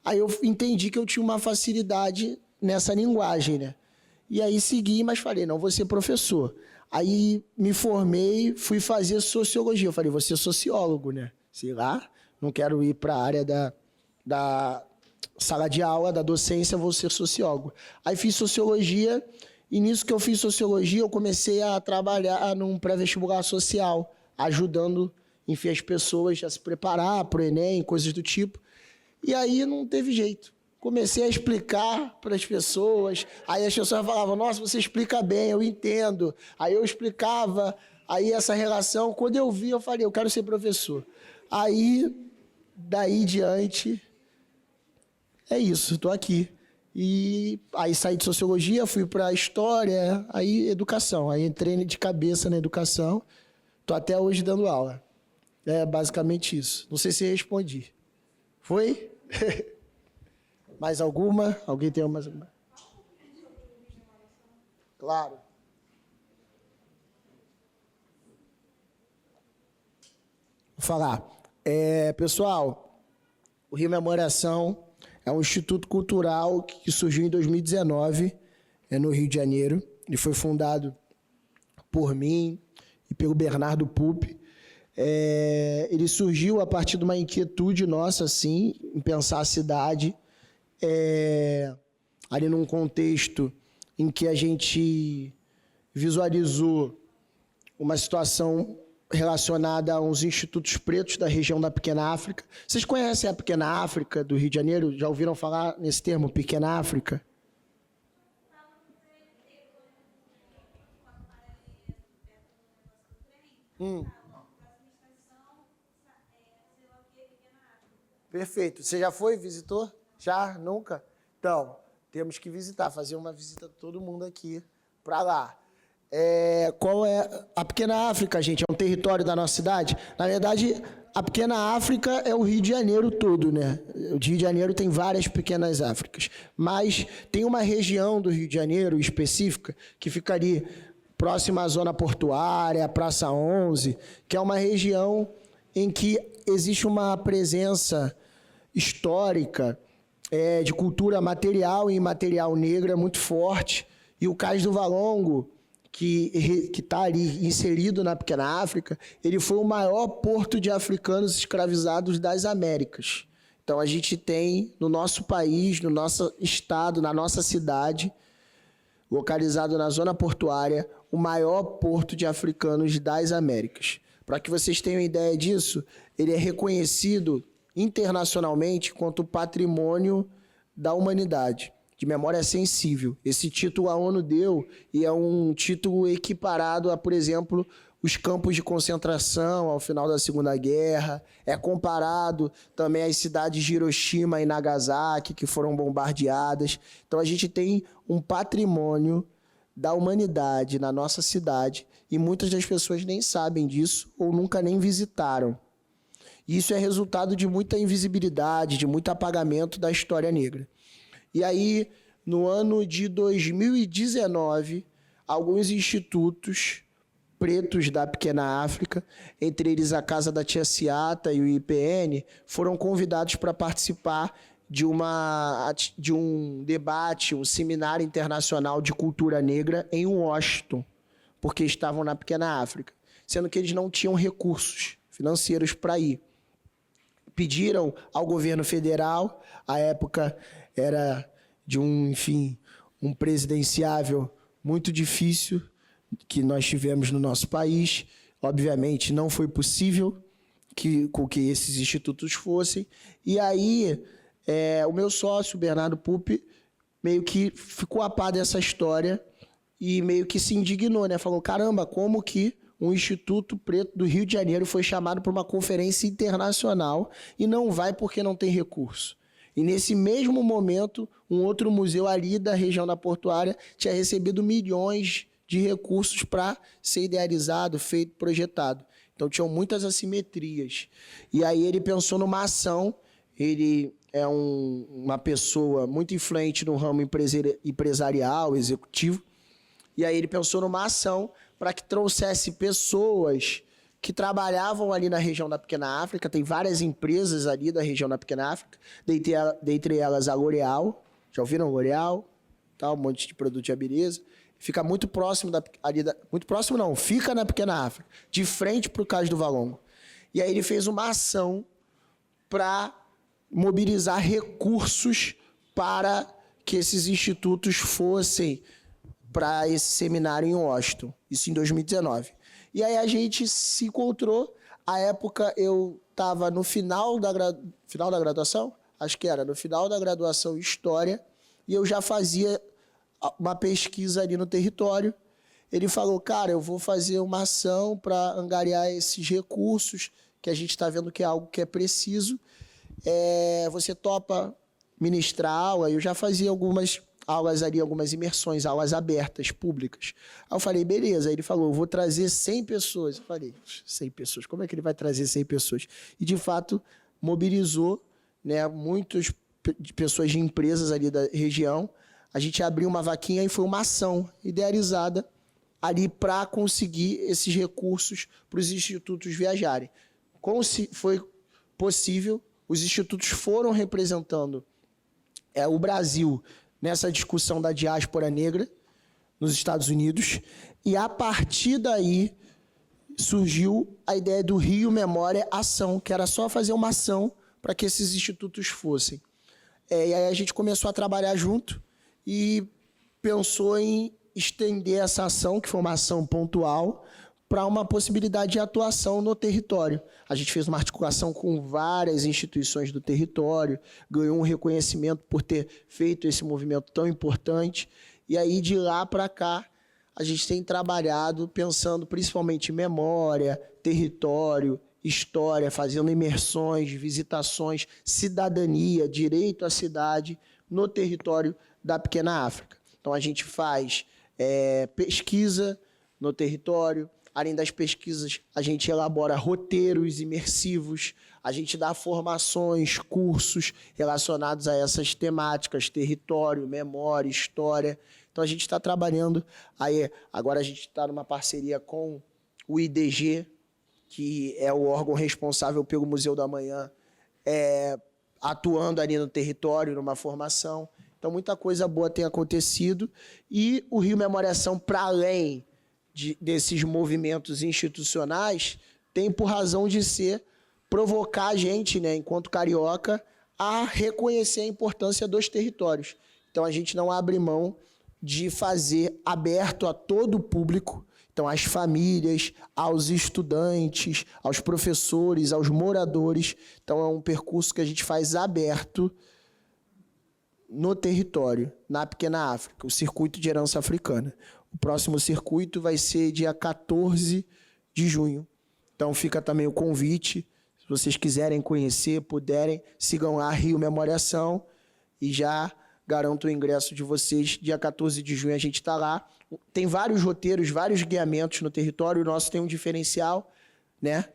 Aí eu entendi que eu tinha uma facilidade nessa linguagem, né? E aí segui, mas falei, não, vou ser professor. Aí me formei, fui fazer sociologia. Eu falei, vou ser sociólogo, né? Sei lá, não quero ir para a área da sala de aula, da docência, vou ser sociólogo. Aí fiz sociologia, e nisso que eu fiz sociologia, eu comecei a trabalhar num pré-vestibular social, ajudando, enfim, as pessoas a se preparar para o Enem, coisas do tipo. E aí não teve jeito. Comecei a explicar para as pessoas, aí as pessoas falavam, nossa, você explica bem, eu entendo. Aí eu explicava, aí essa relação, quando eu vi, eu falei, eu quero ser professor. Aí, daí diante... é isso, estou aqui. E aí saí de sociologia, fui para história, aí educação. Aí entrei de cabeça na educação, estou até hoje dando aula. É basicamente isso. Não sei se respondi. Foi? Mais alguma? Alguém tem mais alguma? Claro. Vou falar. Pessoal, o Rio Memoração é um instituto cultural que surgiu em 2019, no Rio de Janeiro. Ele foi fundado por mim e pelo Bernardo Pupi. Ele surgiu a partir de uma inquietude nossa, assim, em pensar a cidade, ali num contexto em que a gente visualizou uma situação relacionada a uns institutos pretos da região da Pequena África. Vocês conhecem a Pequena África do Rio de Janeiro? Já ouviram falar nesse termo, Pequena África? Perfeito. Você já foi? Visitou? Já? Nunca? Então, temos que visitar, fazer uma visita de todo mundo aqui para lá. Qual é a Pequena África, gente? É um território da nossa cidade? Na verdade, a Pequena África é o Rio de Janeiro todo, né? O Rio de Janeiro tem várias pequenas Áfricas, mas tem uma região do Rio de Janeiro específica que fica ali próxima à zona portuária, Praça 11, que é uma região em que existe uma presença histórica de cultura material e imaterial negra muito forte, e o Cais do Valongo, que está ali inserido na Pequena África, ele foi o maior porto de africanos escravizados das Américas. Então, a gente tem no nosso país, no nosso estado, na nossa cidade, localizado na zona portuária, o maior porto de africanos das Américas. Para que vocês tenham ideia disso, ele é reconhecido internacionalmente quanto patrimônio da humanidade, de memória sensível. Esse título a ONU deu, e é um título equiparado a, por exemplo, os campos de concentração ao final da Segunda Guerra, é comparado também às cidades de Hiroshima e Nagasaki, que foram bombardeadas. Então, a gente tem um patrimônio da humanidade na nossa cidade, e muitas das pessoas nem sabem disso ou nunca nem visitaram. Isso é resultado de muita invisibilidade, de muito apagamento da história negra. E aí, no ano de 2019, alguns institutos pretos da Pequena África, entre eles a Casa da Tia Ciata e o IPN, foram convidados para participar de um debate, um seminário internacional de cultura negra em Washington, porque estavam na Pequena África, sendo que eles não tinham recursos financeiros para ir. Pediram ao governo federal, à época era de um presidenciável muito difícil que nós tivemos no nosso país. Obviamente, não foi possível com que esses institutos fossem. E aí, o meu sócio, Bernardo Pupi, meio que ficou a par dessa história e meio que se indignou, né? Falou, caramba, como que um Instituto Preto do Rio de Janeiro foi chamado para uma conferência internacional e não vai porque não tem recurso? E nesse mesmo momento, um outro museu ali da região da Portuária tinha recebido milhões de recursos para ser idealizado, feito, projetado. Então, tinham muitas assimetrias. E aí ele pensou numa ação. Ele é uma pessoa muito influente no ramo empresarial, executivo. E aí ele pensou numa ação para que trouxesse pessoas que trabalhavam ali na região da Pequena África. Tem várias empresas ali da região da Pequena África, dentre elas a L'Oréal. Já ouviram L'Oréal? Tá, um monte de produto de beleza. Fica muito próximo muito próximo não, fica na Pequena África, de frente para o Cais do Valongo. E aí ele fez uma ação para mobilizar recursos para que esses institutos fossem para esse seminário em Washington, isso em 2019. E aí a gente se encontrou, à época eu estava no final da graduação, acho que era, no final da graduação em História, e eu já fazia uma pesquisa ali no território. Ele falou, cara, eu vou fazer uma ação para angariar esses recursos, que a gente está vendo que é algo que é preciso. Você topa ministrar aula, eu já fazia algumas aulas ali, algumas imersões, aulas abertas, públicas. Aí eu falei, beleza. Aí ele falou, eu vou trazer 100 pessoas. Eu falei, 100 pessoas? Como é que ele vai trazer 100 pessoas? E, de fato, mobilizou, né, muitas pessoas de empresas ali da região. A gente abriu uma vaquinha e foi uma ação idealizada ali para conseguir esses recursos para os institutos viajarem. Como foi possível, os institutos foram representando o Brasil nessa discussão da diáspora negra nos Estados Unidos, e a partir daí surgiu a ideia do Rio Memória Ação, que era só fazer uma ação para que esses institutos fossem. E aí a gente começou a trabalhar junto e pensou em estender essa ação, que foi uma ação pontual, para uma possibilidade de atuação no território. A gente fez uma articulação com várias instituições do território, ganhou um reconhecimento por ter feito esse movimento tão importante, e aí de lá para cá a gente tem trabalhado pensando principalmente em memória, território, história, fazendo imersões, visitações, cidadania, direito à cidade no território da Pequena África. Então a gente faz pesquisa no território. Além das pesquisas, a gente elabora roteiros imersivos, a gente dá formações, cursos relacionados a essas temáticas, território, memória, história. Então, a gente está trabalhando. Aí, agora a gente está numa parceria com o IDG, que é o órgão responsável pelo Museu do Amanhã, atuando ali no território, numa formação. Então, muita coisa boa tem acontecido. E o Rio Memória Ação, para além desses movimentos institucionais, tem por razão de ser provocar a gente, né, enquanto carioca, a reconhecer a importância dos territórios. Então, a gente não abre mão de fazer aberto a todo o público, então, às famílias, aos estudantes, aos professores, aos moradores. Então, é um percurso que a gente faz aberto no território, na Pequena África, o Circuito de Herança Africana. O próximo circuito vai ser dia 14 de junho. Então, fica também o convite. Se vocês quiserem conhecer, puderem, sigam lá Rio Memória Ação e já garanto o ingresso de vocês. Dia 14 de junho a gente está lá. Tem vários roteiros, vários guiamentos no território. O nosso tem um diferencial, né?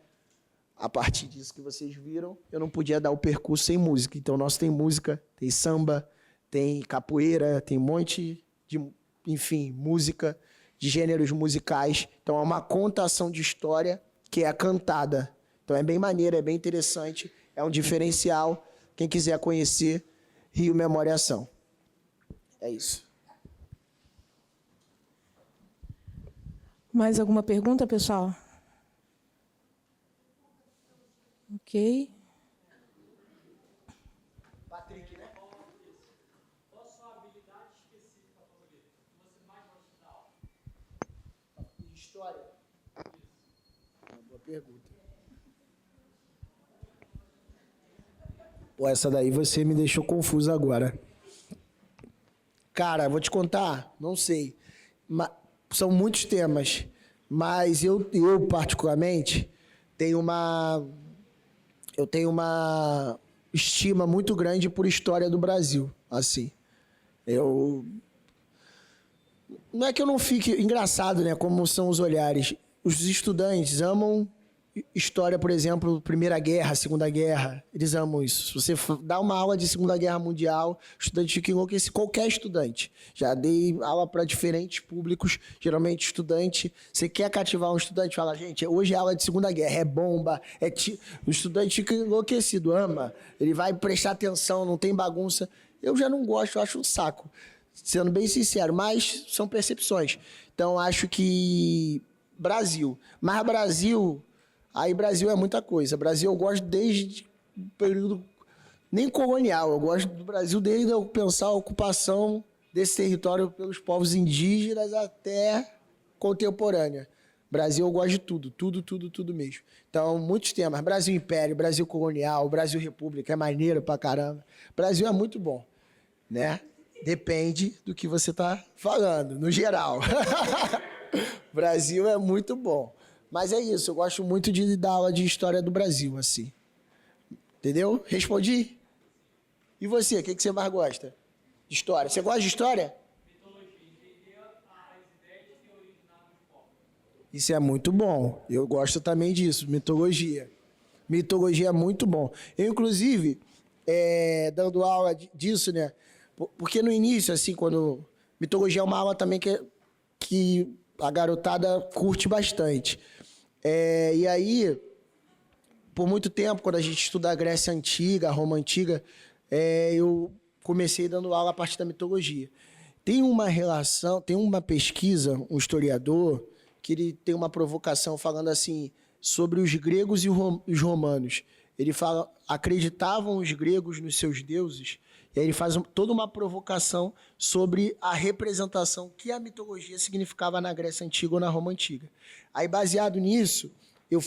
A partir disso que vocês viram, eu não podia dar o percurso sem música. Então, o nosso tem música, tem samba, tem capoeira, tem um monte de, enfim, música, de gêneros musicais. Então, é uma contação de história que é cantada. Então, é bem maneiro, é bem interessante, é um diferencial. Quem quiser conhecer, Rio Memória Ação. É isso. Mais alguma pergunta, pessoal? Ok. Patrick, né? Qual a sua habilidade específica favorita? O que você mais gosta de dar aula? História. Uma boa pergunta. Pô, essa daí você me deixou confuso agora. Cara, vou te contar, não sei. São muitos temas, mas eu particularmente tenho uma estima muito grande por história do Brasil, assim. Não é que eu não fique engraçado, né, como são os olhares. Os estudantes amam história, por exemplo, Primeira Guerra, Segunda Guerra, eles amam isso. Se você dá uma aula de Segunda Guerra Mundial, o estudante fica enlouquecido, qualquer estudante. Já dei aula para diferentes públicos, geralmente estudante. Você quer cativar um estudante, fala, gente, hoje é aula de Segunda Guerra, é bomba, o estudante fica enlouquecido, ama, ele vai prestar atenção, não tem bagunça. Eu já não gosto, eu acho um saco, sendo bem sincero, mas são percepções. Então, acho que Brasil, mas Brasil... Aí Brasil é muita coisa. Brasil eu gosto desde o período nem colonial. Eu gosto do Brasil desde eu pensar a ocupação desse território pelos povos indígenas até contemporânea. Brasil eu gosto de tudo mesmo. Então, muitos temas. Brasil Império, Brasil Colonial, Brasil República, é maneiro pra caramba. Brasil é muito bom, né? Depende do que você tá falando, no geral. Brasil é muito bom. Mas é isso, eu gosto muito de dar aula de história do Brasil, assim. Entendeu? Respondi? E você, o que você mais gosta? De história. Você gosta de história? Isso é muito bom. Eu gosto também disso, mitologia. Mitologia é muito bom. Eu, inclusive, dando aula disso, né? Porque no início, assim, quando... Mitologia é uma aula também que a garotada curte bastante. E aí, por muito tempo, quando a gente estuda a Grécia Antiga, a Roma Antiga, eu comecei dando aula a partir da mitologia. Tem uma relação, tem uma pesquisa, um historiador, que ele tem uma provocação falando assim, sobre os gregos e os romanos. Ele fala, acreditavam os gregos nos seus deuses, e aí ele faz toda uma provocação sobre a representação que a mitologia significava na Grécia Antiga ou na Roma Antiga. Aí, baseado nisso, eu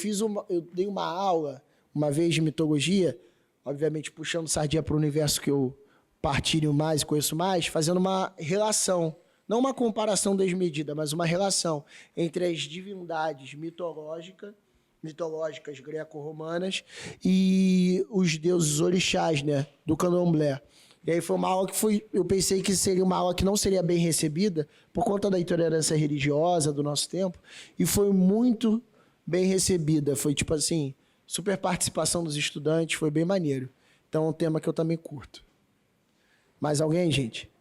dei uma aula, uma vez de mitologia, obviamente puxando sardinha para o universo que eu partilho mais e conheço mais, fazendo uma relação, não uma comparação desmedida, mas uma relação entre as divindades mitológicas greco-romanas e os deuses orixás, né, do candomblé. E aí foi uma aula eu pensei que seria uma aula que não seria bem recebida por conta da intolerância religiosa do nosso tempo, e foi muito bem recebida. Foi tipo assim, super participação dos estudantes, foi bem maneiro. Então é um tema que eu também curto. Mais alguém, gente?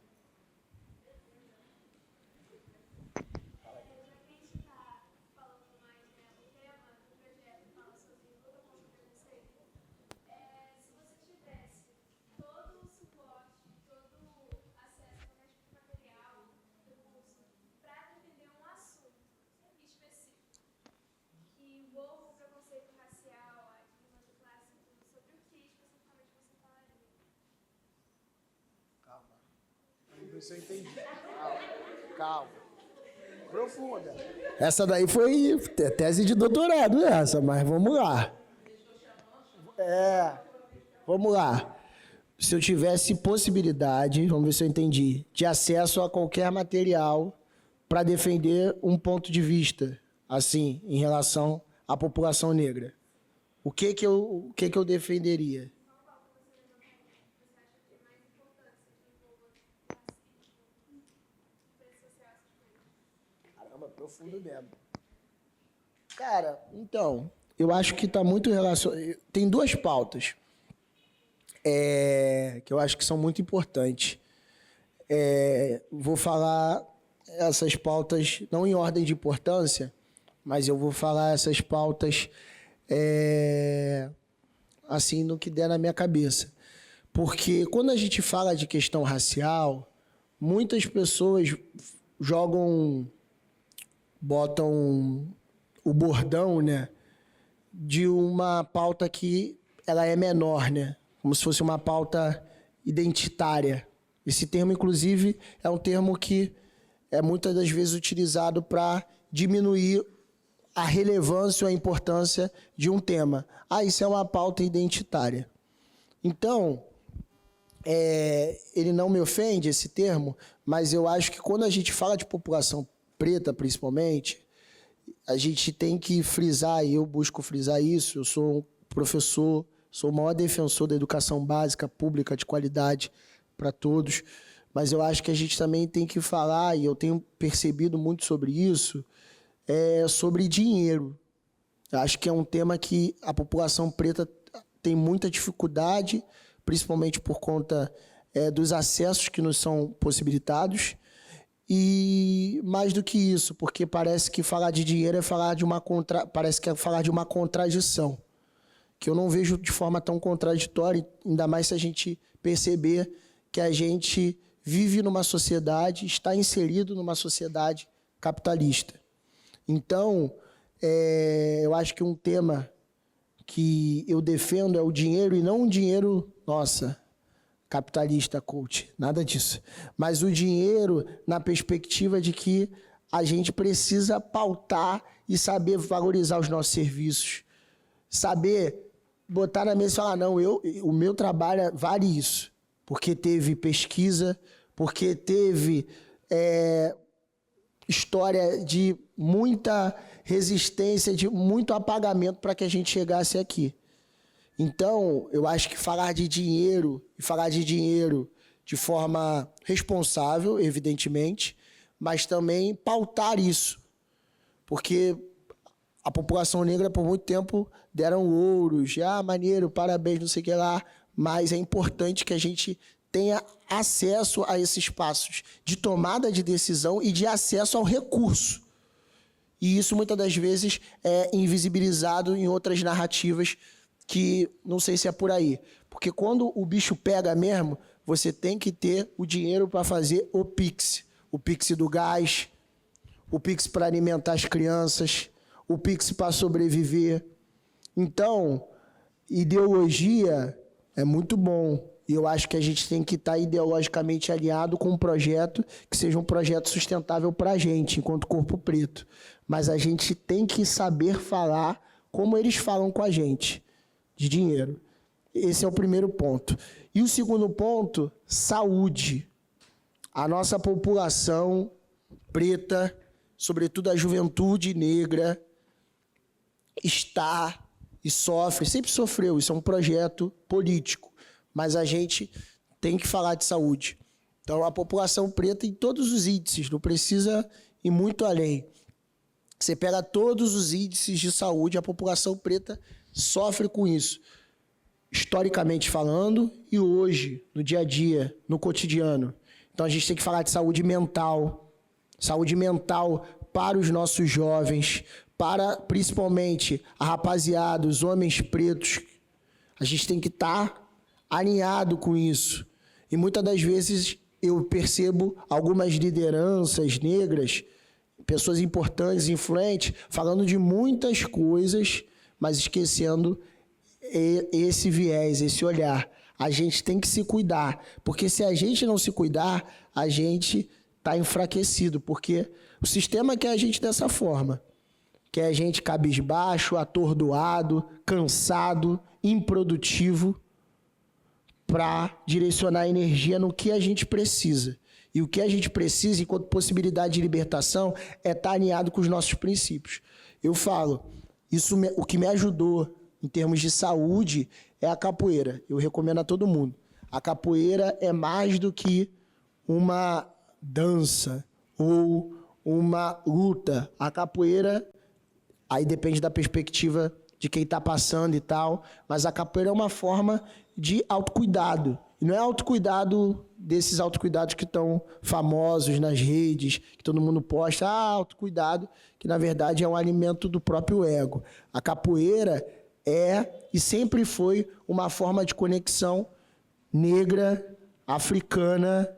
Eu entendi. Calma. Profunda. Essa daí foi tese de doutorado, essa, mas vamos lá. Vamos lá. Se eu tivesse possibilidade, vamos ver se eu entendi, de acesso a qualquer material para defender um ponto de vista, assim, em relação à população negra, o que eu defenderia? Profundo mesmo. Cara, então, eu acho que está muito relacionado... Tem duas pautas que eu acho que são muito importantes. Vou falar essas pautas, não em ordem de importância, mas eu vou falar essas pautas assim, no que der na minha cabeça. Porque quando a gente fala de questão racial, muitas pessoas botam o bordão, né, de uma pauta que ela é menor, né, como se fosse uma pauta identitária. Esse termo, inclusive, é um termo que é muitas das vezes utilizado para diminuir a relevância ou a importância de um tema. Isso é uma pauta identitária. Então, ele não me ofende, esse termo, mas eu acho que quando a gente fala de população preta, principalmente, a gente tem que frisar, e eu busco frisar isso, eu sou um professor, sou o maior defensor da educação básica, pública, de qualidade para todos, mas eu acho que a gente também tem que falar, e eu tenho percebido muito sobre isso, sobre dinheiro. Eu acho que é um tema que a população preta tem muita dificuldade, principalmente por conta dos acessos que nos são possibilitados, e mais do que isso, porque parece que falar de dinheiro é falar de uma contradição, que eu não vejo de forma tão contraditória, ainda mais se a gente perceber que a gente vive numa sociedade, está inserido numa sociedade capitalista. Então, eu acho que um tema que eu defendo é o dinheiro, e não um dinheiro, capitalista, coach, nada disso. Mas o dinheiro na perspectiva de que a gente precisa pautar e saber valorizar os nossos serviços. Saber botar na mesa e falar, não, o meu trabalho vale isso. Porque teve pesquisa, porque teve história de muita resistência, de muito apagamento para que a gente chegasse aqui. Então, eu acho que falar de dinheiro, e falar de dinheiro de forma responsável, evidentemente, mas também pautar isso. Porque a população negra, por muito tempo, deram ouros, maneiro, parabéns, não sei o que lá, mas é importante que a gente tenha acesso a esses espaços de tomada de decisão e de acesso ao recurso. E isso, muitas das vezes, é invisibilizado em outras narrativas que não sei se é por aí. Porque quando o bicho pega mesmo, você tem que ter o dinheiro para fazer o Pix do gás, o Pix para alimentar as crianças, o Pix para sobreviver. Então, ideologia é muito bom. E eu acho que a gente tem que estar ideologicamente alinhado com um projeto que seja um projeto sustentável para a gente, enquanto corpo preto. Mas a gente tem que saber falar como eles falam com a gente, de dinheiro. Esse é o primeiro ponto. E o segundo ponto, saúde. A nossa população preta, sobretudo a juventude negra, está e sofre, sempre sofreu, isso é um projeto político, mas a gente tem que falar de saúde. Então, a população preta em todos os índices, não precisa ir muito além. Você pega todos os índices de saúde, a população preta sofre com isso, historicamente falando, e hoje, no dia a dia, no cotidiano. Então, a gente tem que falar de saúde mental para os nossos jovens, para principalmente a rapaziada, os homens pretos. A gente tem que estar alinhado com isso. E muitas das vezes eu percebo algumas lideranças negras, pessoas importantes, influentes, falando de muitas coisas, mas esquecendo esse viés, esse olhar. A gente tem que se cuidar, porque se a gente não se cuidar, a gente está enfraquecido, porque o sistema quer a gente dessa forma. Quer a gente cabisbaixo, atordoado, cansado, improdutivo, para direcionar a energia no que a gente precisa. E o que a gente precisa, enquanto possibilidade de libertação, é estar alinhado com os nossos princípios. Eu falo, o que me ajudou em termos de saúde é a capoeira. Eu recomendo a todo mundo. A capoeira é mais do que uma dança ou uma luta. A capoeira, aí depende da perspectiva de quem está passando e tal, mas a capoeira é uma forma de autocuidado. E não é autocuidado desses autocuidados que estão famosos nas redes, que todo mundo posta, autocuidado, que na verdade é um alimento do próprio ego. A capoeira é e sempre foi uma forma de conexão negra, africana,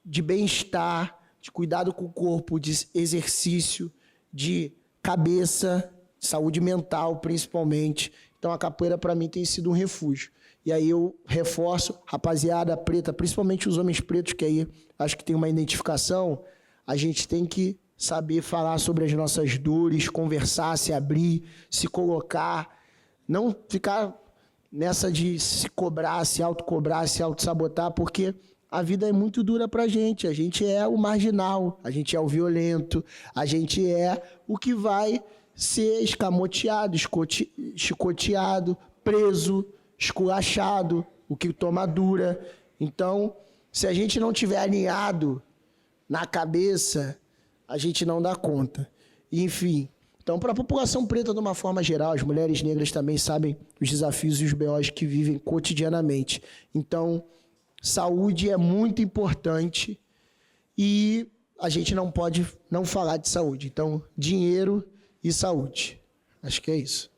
de bem-estar, de cuidado com o corpo, de exercício, de cabeça, saúde mental principalmente. Então a capoeira para mim tem sido um refúgio. E aí eu reforço, rapaziada preta, principalmente os homens pretos, que aí acho que tem uma identificação, a gente tem que saber falar sobre as nossas dores, conversar, se abrir, se colocar, não ficar nessa de se cobrar, se autocobrar, se autossabotar, porque a vida é muito dura pra gente. A gente é o marginal, a gente é o violento, a gente é o que vai ser escamoteado, chicoteado, preso, esculachado, o que toma dura. Então, se a gente não tiver alinhado na cabeça, a gente não dá conta. Enfim, então, para a população preta de uma forma geral, as mulheres negras também sabem os desafios e os BOs que vivem cotidianamente. Então, saúde é muito importante e a gente não pode não falar de saúde. Então, dinheiro e saúde. Acho que é isso.